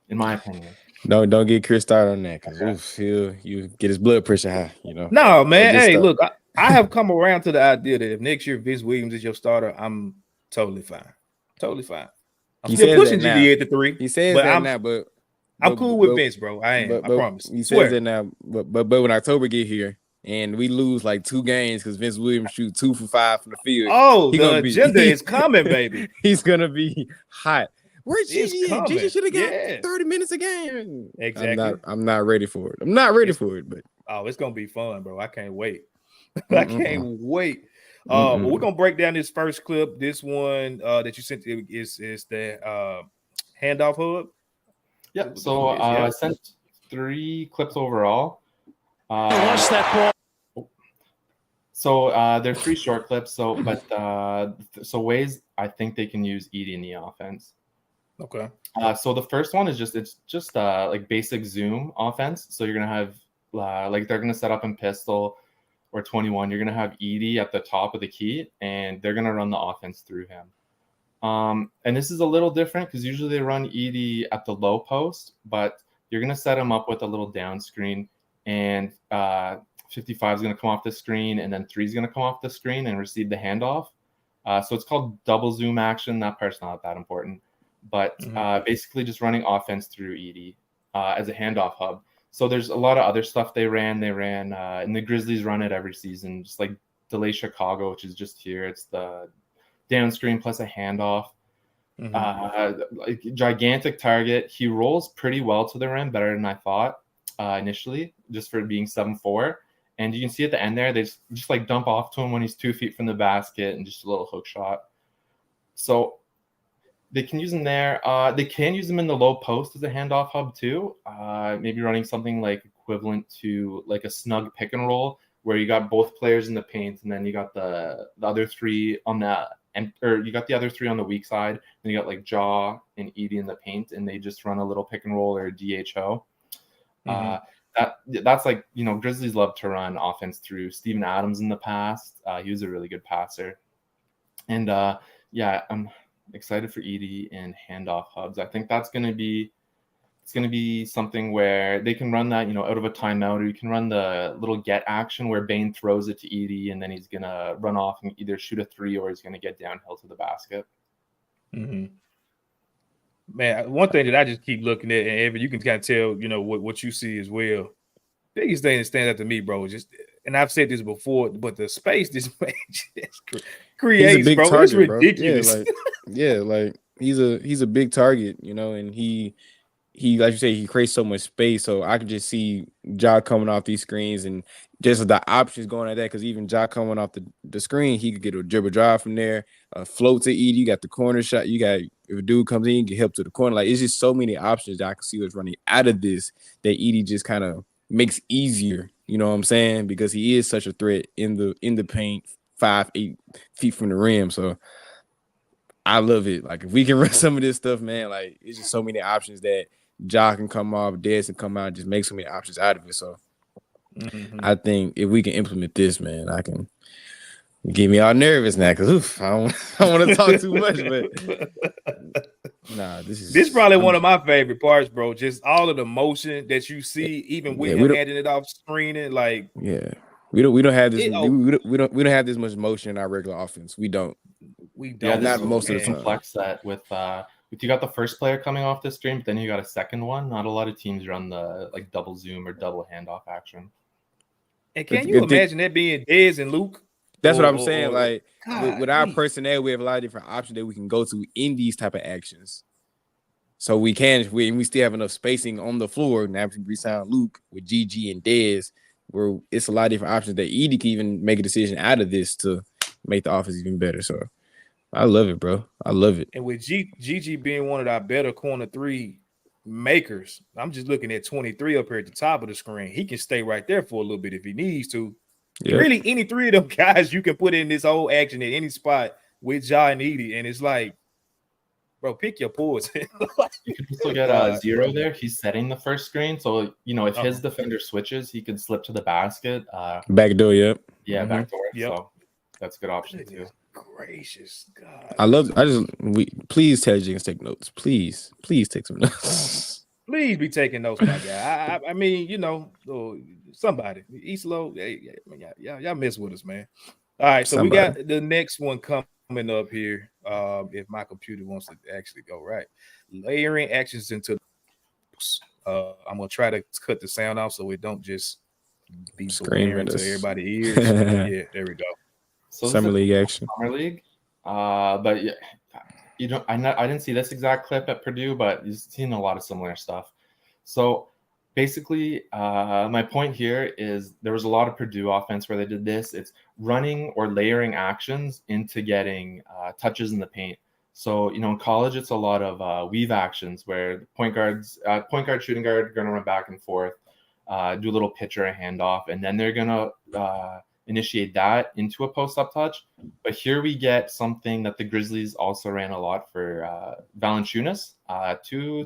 in my opinion. Don't get Chris started on that because you get his blood pressure high. No, man. Hey, look, I have come around to the idea that if next year Vince Williams is your starter, I'm totally fine. Totally fine. I'm still pushing GD at the 3. He says that now, but I'm cool with Vince, bro. I am. I promise. He says that now, but when October get here and we lose like 2 games because Vince Williams shoot 2 for 5 from the field. The agenda is coming, baby. He's gonna be hot. Where's Gigi? Gigi should have got 30 minutes a game. Exactly. I'm not ready for it. I'm not ready for it, but it's gonna be fun, bro. I can't wait. I can't wait. Well, we're gonna break down this first clip. This one that you sent is the handoff hub. Yeah. So I sent 3 clips overall. Lost that ball. So they're 3 short clips. So ways I think they can use Edey in the offense. Okay. So the first one is just like basic zoom offense. So you're gonna have like they're gonna set up in pistol or 21. You're gonna have Edey at the top of the key, and they're gonna run the offense through him. And this is a little different because usually they run Edey at the low post, but you're gonna set him up with a little down screen, and 55 is gonna come off the screen, and then 3 is gonna come off the screen and receive the handoff. So it's called double zoom action. That part's not that important. But basically just running offense through Edey as a handoff hub. So there's a lot of other stuff they ran. And the Grizzlies run it every season, just like Delay Chicago, which is just here. It's the down screen plus a handoff. Like gigantic target. He rolls pretty well to the rim, better than I thought initially, just for being 7'4". And you can see at the end there, they just like dump off to him when he's 2 feet from the basket and just a little hook shot. So they can use them there. They can use them in the low post as a handoff hub too. Maybe running something like equivalent to like a snug pick and roll where you got both players in the paint and then you got the other 3 on the or you got the other 3 on the weak side. Then you got like Ja and Edey in the paint, and they just run a little pick and roll or DHO. That's like Grizzlies love to run offense through Steven Adams in the past. He was a really good passer, and I'm excited for Edey and handoff hubs. I think it's going to be something where they can run that, out of a timeout, or you can run the little get action where Bane throws it to Edey and then he's going to run off and either shoot a 3 or he's going to get downhill to the basket. Man, one thing that I just keep looking at, and Evan, you can kind of tell, what you see as well. Biggest thing that stands out to me, bro, is just and I've said this before, but the space this man just creates, He's a big bro, target, it's ridiculous. Like he's a big target, you know, and he like you say, he creates so much space. So I can just see Ja coming off these screens and just the options going at that. Because even Ja coming off the screen, he could get a dribble drive from there, float to Edey. You got the corner shot. You got, if a dude comes in, get help to the corner. Like, it's just so many options that I can see what's running out of this that Edey just kind of makes easier. You know what I'm saying? Because he is such a threat in the paint, 5-8 feet from the rim. So I love it. Like, if we can run some of this stuff, man, like, it's just so many options that Ja can come off, Dez can come out, and just make so many options out of it. So I think if we can implement this, man, I can get me all nervous now because I don't want to talk too much, but nah, this probably one of my favorite parts, bro. Just all of the motion that you see, even with him handing it off screening, like we don't have this we don't have this much motion in our regular offense. We don't. Yeah, not most of the time. Complex that with you got the first player coming off the stream, but then you got a second one. Not a lot of teams run the like double zoom or double handoff action. And can you imagine that being Dez and Luke? That's what I'm saying. Like with our personnel, we have a lot of different options that we can go to in these type of actions. So we still have enough spacing on the floor. Now we resign Luke with GG and Dez, where it's a lot of different options that Edey can even make a decision out of this to make the offense even better. So I love it, bro. I love it. And with GG being one of our better corner three makers, I'm just looking at 23 up here at the top of the screen. He can stay right there for a little bit if he needs to. Yep. Really, any three of them guys you can put in this whole action at any spot with Ja and Edey, and it's like, bro, pick your poison. You could also get Zero there. He's setting the first screen, so you know if his defender switches, he can slip to the basket. Back door, yep. Yeah, back door. Yep. So that's a good option too. Gracious God. Please tell Jiggins take notes. Please take some notes. Please be taking notes, my guy. I mean, you know, somebody. East Low, y'all mess with us, man. All right, so we got the next one coming up here. If my computer wants to actually go right. Layering actions into I'm gonna try to cut the sound off so it don't just be screaming to everybody's ears. Yeah, there we go. So Summer League action. Summer League. But yeah, you don't. I didn't see this exact clip at Purdue, but you've seen a lot of similar stuff. So basically, my point here is there was a lot of Purdue offense where they did this. It's running or layering actions into getting touches in the paint. So you know, in college, it's a lot of weave actions where point guard, shooting guard, are gonna run back and forth, do a little pitch or a handoff, and then they're gonna initiate that into a post-up touch. But here we get something that the Grizzlies also ran a lot for Valanciunas 3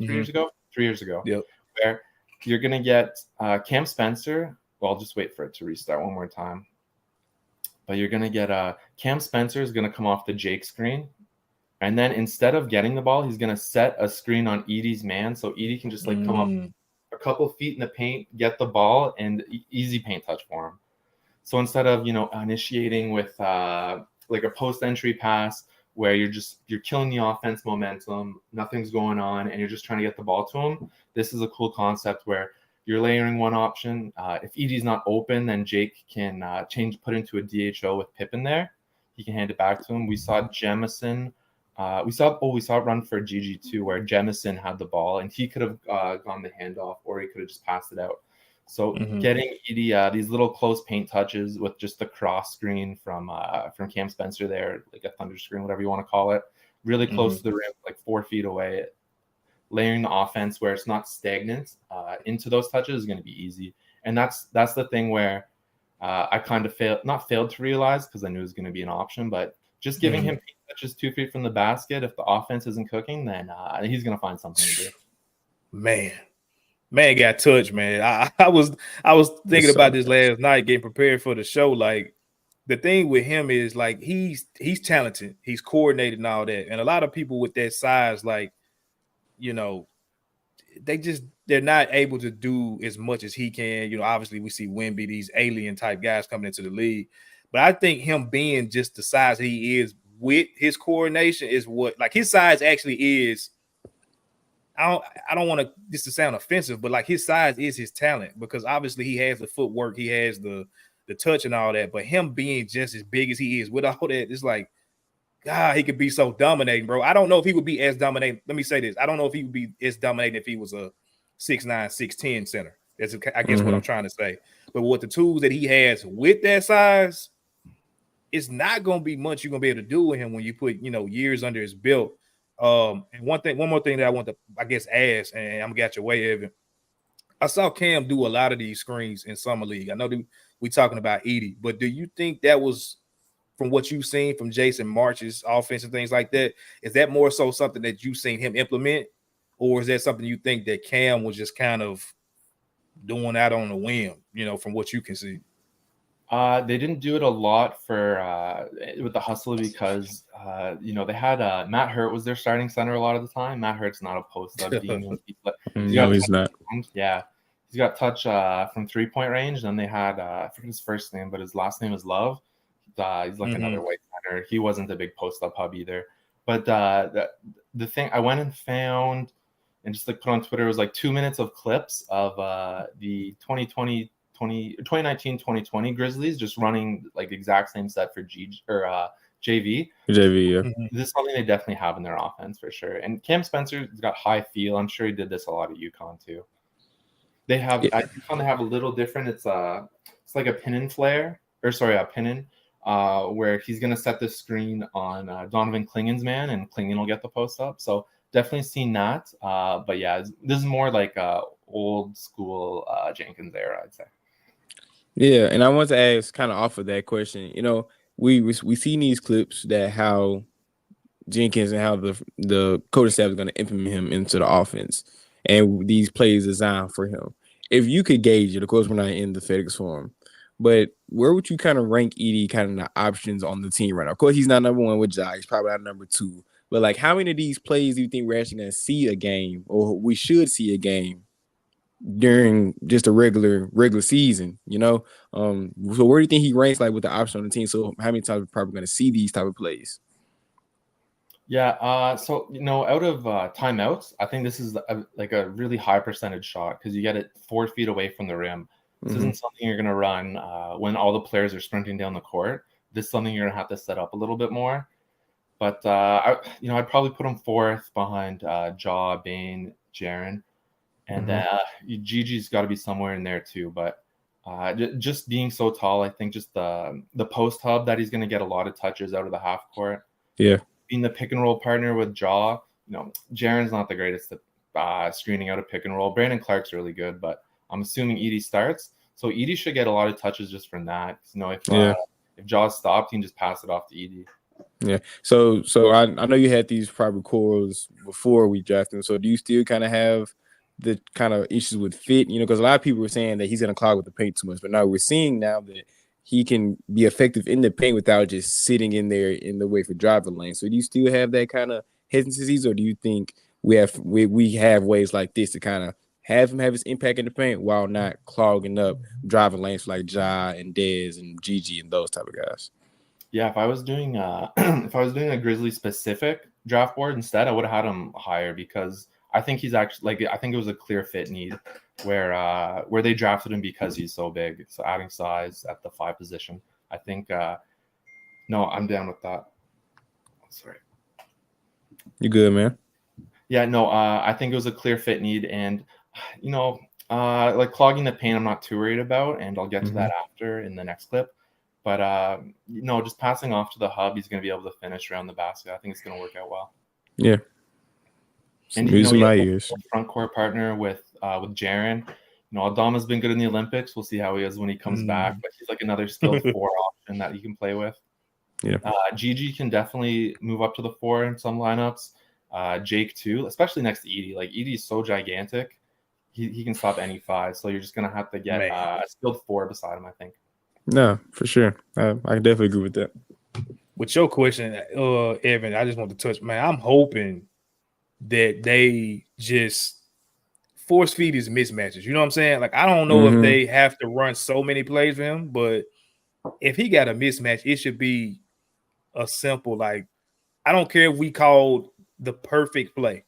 years ago. Yep. Where you're going to get Cam Spencer. Well, I'll just wait for it to restart one more time. But you're going to get Cam Spencer is going to come off the Jake screen. And then instead of getting the ball, he's going to set a screen on Edey's man. So Edey can just like come up a couple feet in the paint, get the ball, and easy paint touch for him. So instead of, you know, initiating with like a post-entry pass where you're killing the offense momentum, nothing's going on, and you're just trying to get the ball to him, this is a cool concept where you're layering one option. If Edey's not open, then Jake can put into a DHO with Pippen there. He can hand it back to him. We saw Jemison. We saw it run for GG too, where Jemison had the ball, and he could have gone the handoff, or he could have just passed it out. So getting Edey these little close paint touches with just the cross screen from Cam Spencer there, like a thunder screen, whatever you want to call it, really close to the rim, like 4 feet away, layering the offense where it's not stagnant into those touches is going to be easy. And that's the thing where I kind of failed to realize, because I knew it was going to be an option, but just giving him paint touches 2 feet from the basket, if the offense isn't cooking, then he's going to find something to do. Man got touched, man. I was thinking about this last night, getting prepared for the show. Like, the thing with him is, like, he's talented, he's coordinated and all that. And a lot of people with that size, like, you know, they're not able to do as much as he can. You know, obviously we see Wemby, these alien type guys coming into the league. But I think him being just the size he is with his coordination is what, like, his size actually is. I don't want this to sound offensive, but like, his size is his talent, because obviously he has the footwork, he has the the touch and all that, but him being just as big as he is with all that, it's like, God, he could be so dominating, bro. I don't know if he would be as dominating. Let me say this. I don't know if he would be as dominating if he was a 6'9", 6'10" center. That's, I guess, what I'm trying to say. But with the tools that he has with that size, it's not going to be much you're going to be able to do with him when you put, years under his belt. And one more thing that I want to, I guess, ask, and I'm going to get your way, Evan. I saw Cam do a lot of these screens in Summer League. I know we're talking about Edey, but do you think that was, from what you've seen from Jason March's offense and things like that, is that more so something that you've seen him implement, or is that something you think that Cam was just kind of doing that on a whim, from what you can see? They didn't do it a lot for with the hustle because they had Matt Hurt was their starting center a lot of the time. Matt Hurt's not a post up being no, he's not. Yeah, he's got touch from 3-point range. Then they had I forget his first name, but his last name is Love. He's like another white center. He wasn't a big post up hub either. But the thing I went and found and just like put on Twitter was like 2 minutes of clips of the 2019-2020 Grizzlies just running like the exact same set for JV. JV, yeah. This is something they definitely have in their offense for sure. And Cam Spencer's got high feel. I'm sure he did this a lot at UConn too. They have at UConn they have a little different. It's like a pin and flare, or sorry, a pin in. Where he's going to set the screen on Donovan Klingen's man, and Klingen will get the post up. So definitely seen that. But yeah, this is more like old school Jenkins era, I'd say. Yeah, and I want to ask, kind of off of that question, we see these clips that how Jenkins and how the coaching staff is going to implement him into the offense, and these plays designed for him. If you could gauge it, of course, we're not in the FedEx Forum, but where would you kind of rank Edey kind of the options on the team right now? Of course, he's not number one with Ja. He's probably not number two. But, like, how many of these plays do you think we're actually going to see a game, or we should see a game during just a regular season, So where do you think he ranks, like, with the option on the team? So how many times we're probably going to see these type of plays? Yeah, so, out of timeouts, I think this is a really high percentage shot because you get it 4 feet away from the rim. This isn't something you're going to run when all the players are sprinting down the court. This is something you're going to have to set up a little bit more. But, I'd probably put him fourth behind Ja, Bane, Jaren. And Gigi's got to be somewhere in there too. But just being so tall, I think just the post hub that he's going to get a lot of touches out of the half court. Yeah. Being the pick and roll partner with Ja, Jaren's not the greatest at screening out a pick and roll. Brandon Clark's really good, but I'm assuming Edey starts. So Edey should get a lot of touches just from that. If Ja's stopped, he can just pass it off to Edey. Yeah. So I know you had these probably calls before we drafted him. So do you still kind of have the kind of issues with fit? Because a lot of people were saying that he's going to clog with the paint too much. But now we're seeing now that he can be effective in the paint without just sitting in there in the way for driving lane. So do you still have that kind of hesitancies, or do you think we have ways like this to kind of have him have his impact in the paint while not clogging up driving lanes like Ja and Dez and Gigi and those type of guys? Yeah, if I was doing a Grizzly specific draft board instead, I would have had him higher because I think he's actually I think it was a clear fit need where they drafted him because he's so big. So adding size at the 5 position, I think no, I'm down with that. Sorry. You good, man? Yeah, no, I think it was a clear fit need, and like clogging the paint, I'm not too worried about, and I'll get to that after in the next clip. But just passing off to the hub, he's going to be able to finish around the basket. I think it's going to work out well. Yeah. And my ears. Front court partner with Jaren. Adama's been good in the Olympics. We'll see how he is when he comes back. But he's like another skilled 4 option that you can play with. Yeah. Gigi can definitely move up to the 4 in some lineups. Jake too, especially next to Edey. Like Edey is so gigantic, he can stop any 5. So you're just gonna have to get a skilled 4 beside him, I think. No, for sure. I can definitely agree with that. With your question, Evan, I just want to touch, man. I'm hoping that they just force feed his mismatches. You know what I'm saying? Like, I don't know if they have to run so many plays for him, but if he got a mismatch, it should be a simple, like, I don't care if we called the perfect play.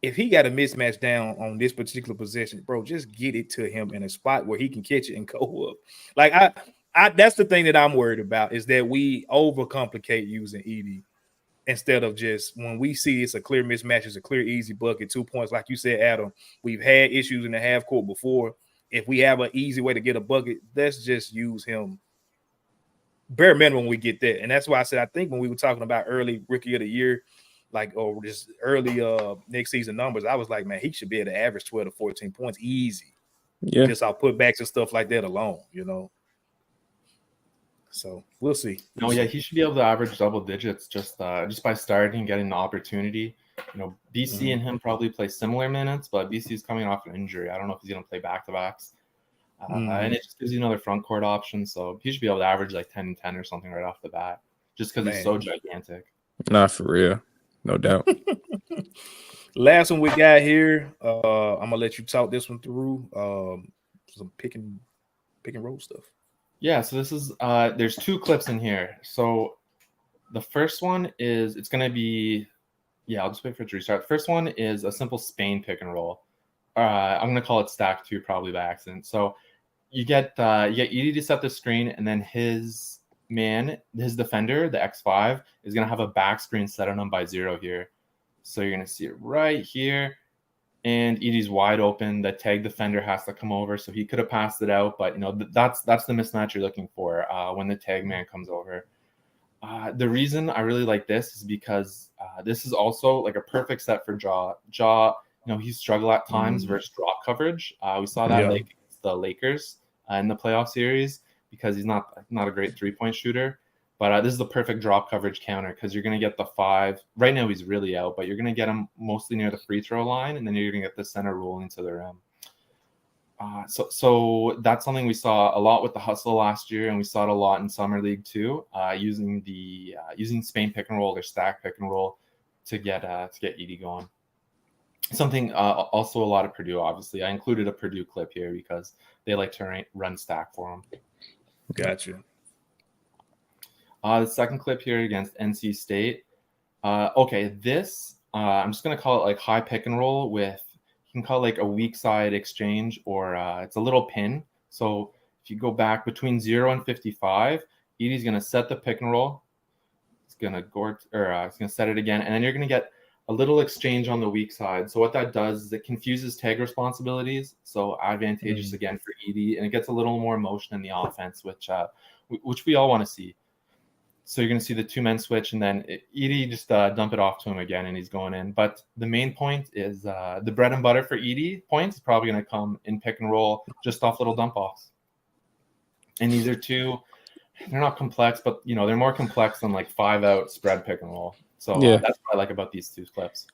if he got a mismatch down on this particular possession, bro, just get it to him in a spot where he can catch it and go up. Like I that's the thing that I'm worried about is that we overcomplicate using Edey instead of just when we see it's a clear mismatch, it's a clear easy bucket, 2 points. Like you said, Adam, we've had issues in the half court before. If we have an easy way to get a bucket, let's just use him. Bare minimum, we get that. And that's why I said I think when we were talking about early rookie of the year, like or just early next season numbers, I was like, man, he should be able to average 12 to 14 points easy. Yeah. Just I'll put backs and stuff like that alone, you know. So we'll see. No, yeah, he should be able to average double digits just by starting, getting the opportunity. You know, BC and him probably play similar minutes, but BC is coming off an injury. I don't know if he's going to play back-to-backs. And it just gives you another front court option. So he should be able to average like 10 and 10 or something right off the bat just because he's so gigantic. Nah, for real. No doubt. Last one we got here. I'm gonna let you talk this one through. Some pick and roll stuff. Yeah, so this is there's 2 clips in here. So the first one is it's gonna be I'll just wait for it to restart. The first one is a simple Spain pick and roll. I'm gonna call it stack 2 probably by accident. So you get Edey to set the screen, and then his defender, the X5, is going to have a back screen set on him by 0 here. So you're going to see it right here. And Edey's wide open. The tag defender has to come over. So he could have passed it out. But, you know, that's the mismatch you're looking for when the tag man comes over. The reason I really like this is because this is also like a perfect set for Ja. Ja, you know, he struggled at times versus drop coverage. We saw that like the Lakers in the playoff series, because he's not a great 3-point shooter. But this is the perfect drop coverage counter because you're going to get the 5. Right now he's really out, but you're going to get him mostly near the free throw line, and then you're going to get the center rolling to the rim. So that's something we saw a lot with the hustle last year, and we saw it a lot in Summer League too, using Spain pick and roll or stack pick and roll to get Edey going. Something also a lot of Purdue, obviously. I included a Purdue clip here because they like to run stack for him. Gotcha. The second clip here against NC State. This I'm just going to call it like high pick and roll with, you can call it like a weak side exchange, or it's a little pin. So if you go back between 0 and 55, Edey's going to set the pick and roll. It's going to set it again, and then you're going to get a little exchange on the weak side. So what that does is it confuses tag responsibilities. So advantageous again for Edey, and it gets a little more motion in the offense, which we all want to see. So you're going to see the 2-man switch, and then Edey just dump it off to him again, and he's going in. But the main point is the bread and butter for Edey points is probably going to come in pick and roll, just off little dump offs. And these are 2. They're not complex, but you know they're more complex than like 5-out spread pick and roll. So that's what I like about these 2 clips.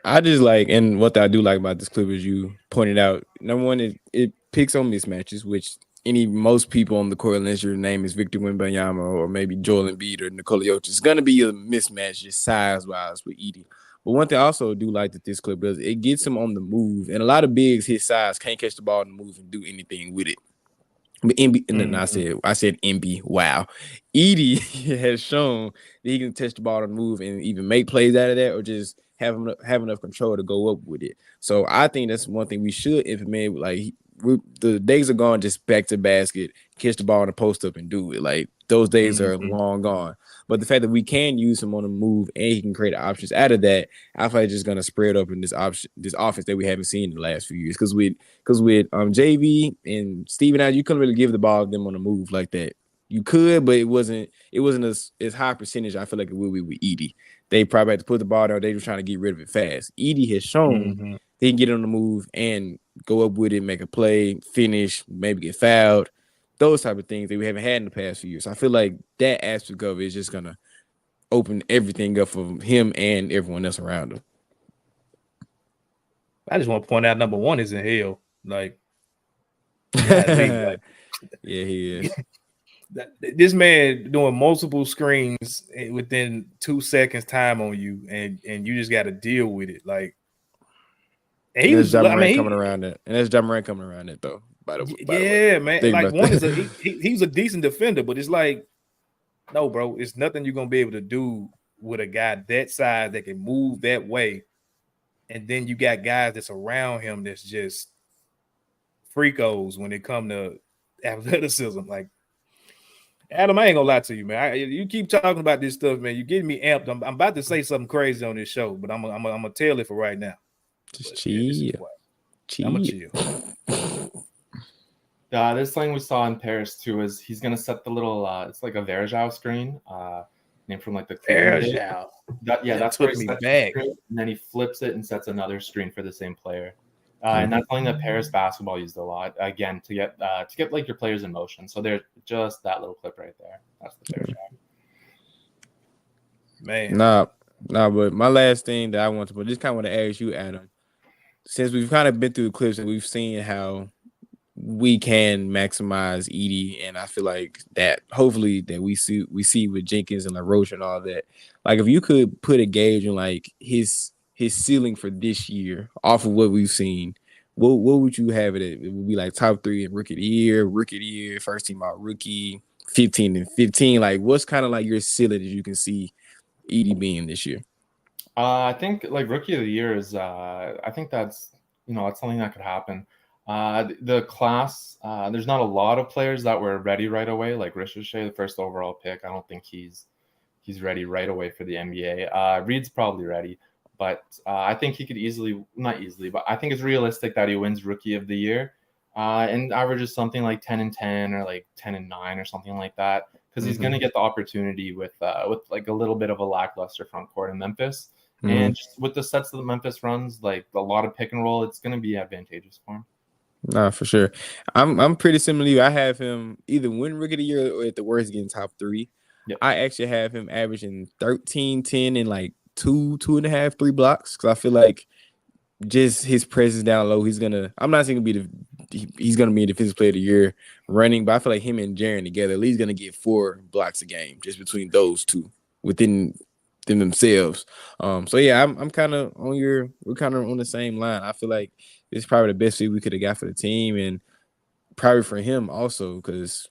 I just like, and what I do like about this clip is you pointed out, number one, it picks on mismatches, which most people on the court, unless your name is Victor Wembanyama or maybe Joel Embiid or Nikola Jokic, it's going to be a mismatch just size-wise with Edey. But one thing I also do like that this clip does, it gets him on the move, and a lot of bigs his size can't catch the ball on the move and do anything with it. But I said MB. Wow. Edey has shown that he can touch the ball on the move and even make plays out of that, or just have enough control to go up with it. So I think that's one thing we should implement. Like the days are gone, just back to basket, catch the ball in the post up and do it. Like those days are long gone. But the fact that we can use him on the move and he can create options out of that, I feel like it's just gonna spread up in this offense that we haven't seen in the last few years. Because with JV and Steven out, you couldn't really give the ball to them on the move like that. You could, but it wasn't as high percentage. I feel like it will be with Edey. They probably had to put the ball down. They were trying to get rid of it fast. Edey has shown they can get on the move and go up with it, make a play, finish, maybe get fouled. Those type of things that we haven't had in the past few years. I feel like that aspect of it is just gonna open everything up for him and everyone else around him. I just want to point out, number one is in hell. Like, yeah, he is. This man doing multiple screens within 2 seconds time on you, and you just got to deal with it. Like, and he was coming around it, and that's Ja Morant coming around it though. By the way, man. Like one is he's a decent defender, but it's like, no, bro, it's nothing you're gonna be able to do with a guy that size that can move that way and then you got guys that's around him that's just freakos when it come to athleticism. Like, Adam, I ain't gonna lie to you, man. You keep talking about this stuff, man. You're getting me amped. I'm about to say something crazy on this show, but I'm gonna tell it for right now. Just chill. I'm gonna chill. This thing we saw in Paris too is he's gonna set the little it's like a Verjao screen, named from like the Verjao. That's took where he me sets the back. screen, and then he flips it and sets another screen for the same player. And that's something that Paris basketball used a lot, again, to get like your players in motion. So there's just that little clip right there. That's the Verjao. Man. Nah, but my last thing that I want to put, just kind of want to ask you, Adam, since we've kind of been through the clips and we've seen how we can maximize Edey, and I feel like that hopefully that we see with Jenkins and LaRoche and all that. Like, if you could put a gauge on like his ceiling for this year off of what we've seen, what would you have it at? It would be like top 3 in rookie of the year, first team all rookie, 15 and 15. Like, what's kind of like your ceiling that you can see Edey being this year? I think like rookie of the year is I think that's that's something that could happen. The class, there's not a lot of players that were ready right away. Like Ricochet, the first overall pick, I don't think he's ready right away for the NBA. Reed's probably ready, but I think he could not easily, but I think it's realistic that he wins rookie of the year and averages something like 10 and 10 or like 10 and 9 or something like that, because he's going to get the opportunity with like a little bit of a lackluster front court in Memphis. And just with the sets that Memphis runs, like a lot of pick and roll, it's going to be advantageous for him. Nah, for sure. I'm pretty similar to you. I have him either win rookie of the year or at the worst getting top 3. Yep. I actually have him averaging 13, 10, and like 2.5, 3 blocks, because I feel like just his presence down low, I'm not saying he's gonna be a defensive player of the year running, but I feel like him and Jaren together at least gonna get 4 blocks a game just between those two within themselves. So yeah, I'm kind of we're kind of on the same line. I feel like it's probably the best fit we could have got for the team, and probably for him also, because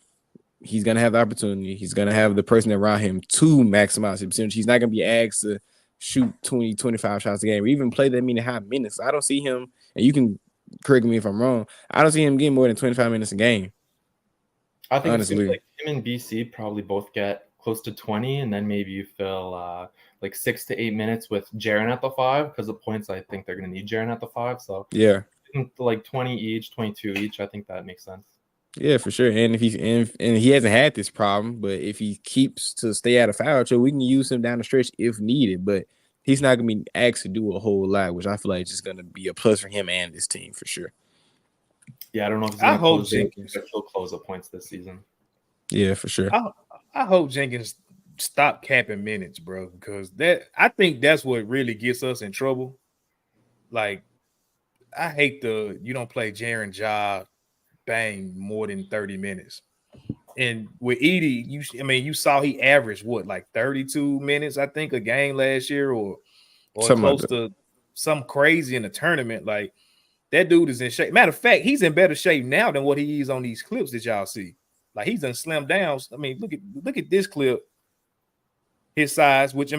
he's gonna have the opportunity. He's gonna have the person around him to maximize his percentage. He's not gonna be asked to shoot 20, 25 shots a game or even play that many high minutes. I don't see him, and you can correct me if I'm wrong, I don't see him getting more than 25 minutes a game. I think honestly, like him and BC probably both get close to 20, and then maybe you fill like 6 to 8 minutes with Jaren at the 5, because the points I think they're going to need Jaren at the 5. So yeah, like 20 each, 22 each. I think that makes sense. Yeah, for sure. And if he hasn't had this problem, but if he keeps to stay out of foul trouble, we can use him down the stretch if needed. But he's not going to be asked to do a whole lot, which I feel like is just going to be a plus for him and this team for sure. Yeah, I don't know if he's I hope close Jenkins but he'll close the points this season. Yeah, for sure. I hope Jenkins stop capping minutes, bro, because I think that's what really gets us in trouble. Like, I hate you don't play Jaren Ja bang more than 30 minutes. And with Edey, you saw he averaged like 32 minutes, I think, a game last year, or something close like to some crazy in the tournament. Like, that dude is in shape. Matter of fact, he's in better shape now than what he is on these clips that y'all see. Like, he's done slimmed down. I mean, look at this clip. His size, which,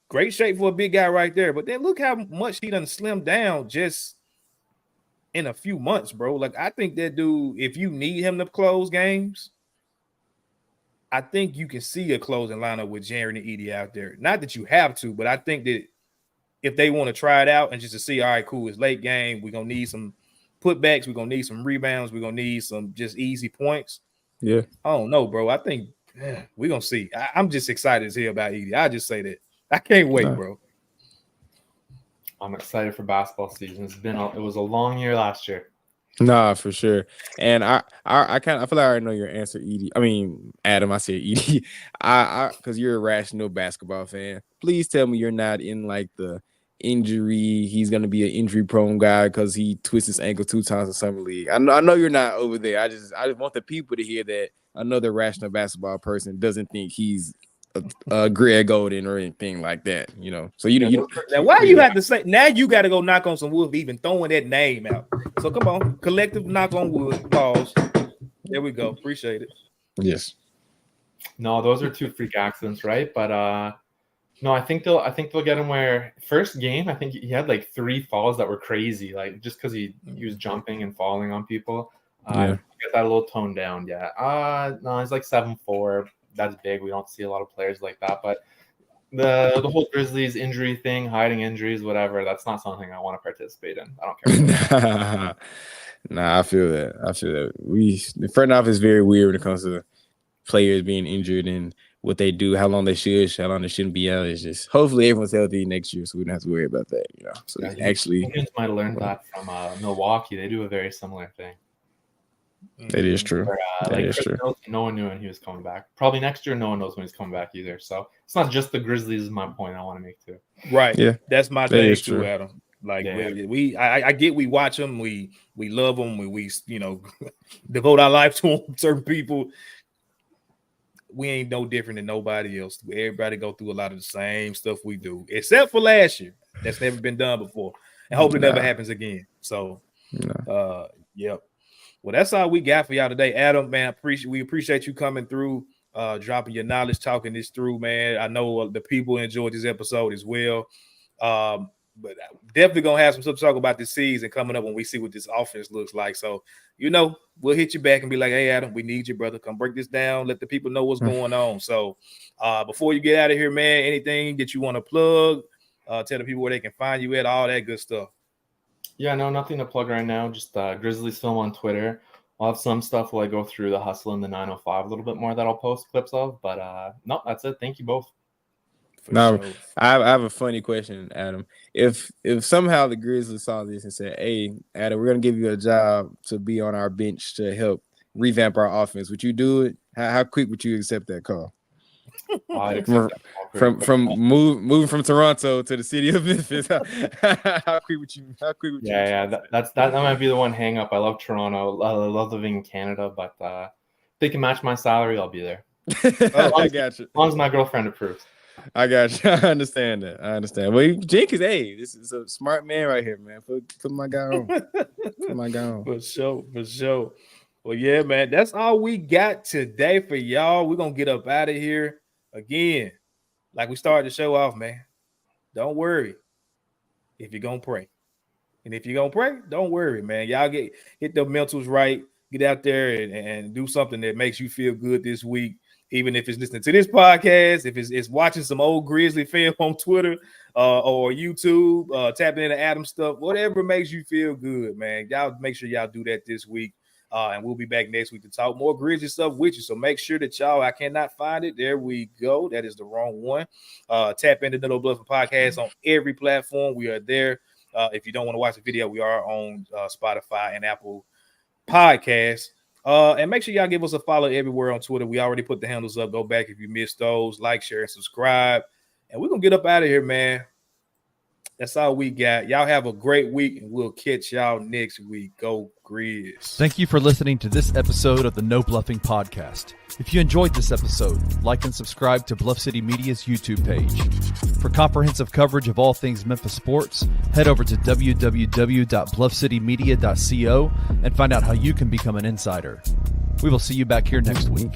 great shape for a big guy right there. But then look how much he done slimmed down just in a few months, bro. Like, I think that dude, if you need him to close games, I think you can see a closing lineup with Jaren and Edey out there. Not that you have to, but I think that if they want to try it out and just to see, all right, cool, it's late game, we're going to need some putbacks, we're going to need some rebounds, we're going to need some just easy points. Yeah. I don't know, bro. I think we're going to see. I'm just excited as hell about Edey. I just say that. I can't wait, bro. I'm excited for basketball season. It was a long year last year. Nah, for sure. And I feel like I already know your answer, Edey. Adam, I said Edey. Because you're a rational basketball fan. Please tell me you're not in like the injury. He's gonna be an injury prone guy because he twists his ankle 2 times in summer league. I know you're not over there. I just want the people to hear that another rational basketball person doesn't think he's a Greg Golden or anything like that, So now why you have to say now you got to go knock on some wood for even throwing that name out. So come on, collective knock on wood. Pause. There we go. Appreciate it. Yes. No, those are 2 freak accidents, right? But No, I think they'll get him where first game, I think he had like 3 falls that were crazy, like just because he was jumping and falling on people. Get that a little toned down. Yeah. No, he's like 7'4". That's big. We don't see a lot of players like that. But the whole Grizzlies injury thing, hiding injuries, whatever, that's not something I want to participate in. I don't care. Nah, I feel that. The front office is very weird when it comes to players being injured and what they do, how long they should, how long they shouldn't be out. It's just hopefully everyone's healthy next year, so we don't have to worry about that. So actually, Indians might have learned that from Milwaukee. They do a very similar thing. That is true. Where, true. No one knew when he was coming back. Probably next year, no one knows when he's coming back either. So it's not just the Grizzlies. Is my point I want to make too. Right. Yeah. That's my thing too, true. Adam. Like I get we watch them, we love them, we devote our life to them. Certain people, we ain't no different than nobody else. Everybody go through a lot of the same stuff we do, except for last year. That's never been done before, and hope it never happens again. So, yep. Well, that's all we got for y'all today, Adam. Man, we appreciate you coming through, dropping your knowledge, talking this through, man. I know the people enjoyed this episode as well. But definitely gonna have some stuff to talk about this season coming up when we see what this offense looks like. So, we'll hit you back and be like, hey, Adam, we need you, brother. Come break this down. Let the people know what's going on. So, before you get out of here, man, anything that you want to plug, tell the people where they can find you at, all that good stuff. Yeah, no, nothing to plug right now. Just Grizzlies Film on Twitter. I'll have some stuff where I go through the hustle in the 905 a little bit more that I'll post clips of. But no, that's it. Thank you both. Now, sure. I have a funny question, Adam. If somehow the Grizzlies saw this and said, hey, Adam, we're going to give you a job to be on our bench to help revamp our offense, would you do it? How quick would you accept that call? From moving from Toronto to the city of Memphis, how quick would you? That might be the one hang up. I love Toronto. I love living in Canada, but if they can match my salary, I'll be there. I got you. As long as my girlfriend approves. I got you. I understand that. Well, Jenkins, hey, this is a smart man right here, man. Put my guy on. For sure. Well, yeah, man, that's all we got today for y'all. We're going to get up out of here. Again, like we started the show off, man, don't worry if you're going to pray. And if you're going to pray, don't worry, man. Y'all hit the mentals right. Get out there and do something that makes you feel good this week. Even if it's listening to this podcast, if it's watching some old Grizzly film on Twitter or YouTube, tapping into Adam stuff, whatever makes you feel good, man. Y'all make sure y'all do that this week. And we'll be back next week to talk more Grizzly stuff with you. So make sure that I cannot find it. There we go. That is the wrong one. Tap into the No Bluffin podcast on every platform. We are there. If you don't want to watch the video, we are on Spotify and Apple Podcasts. And make sure y'all give us a follow everywhere on Twitter. We already put the handles up. Go back if you missed those. Like, share, and subscribe. And we're going to get up out of here, man. That's all we got. Y'all have a great week, and we'll catch y'all next week. Go Grizz. Thank you for listening to this episode of the No Bluffing Podcast. If you enjoyed this episode, like and subscribe to Bluff City Media's YouTube page. For comprehensive coverage of all things Memphis sports, head over to www.bluffcitymedia.co and find out how you can become an insider. We will see you back here next week.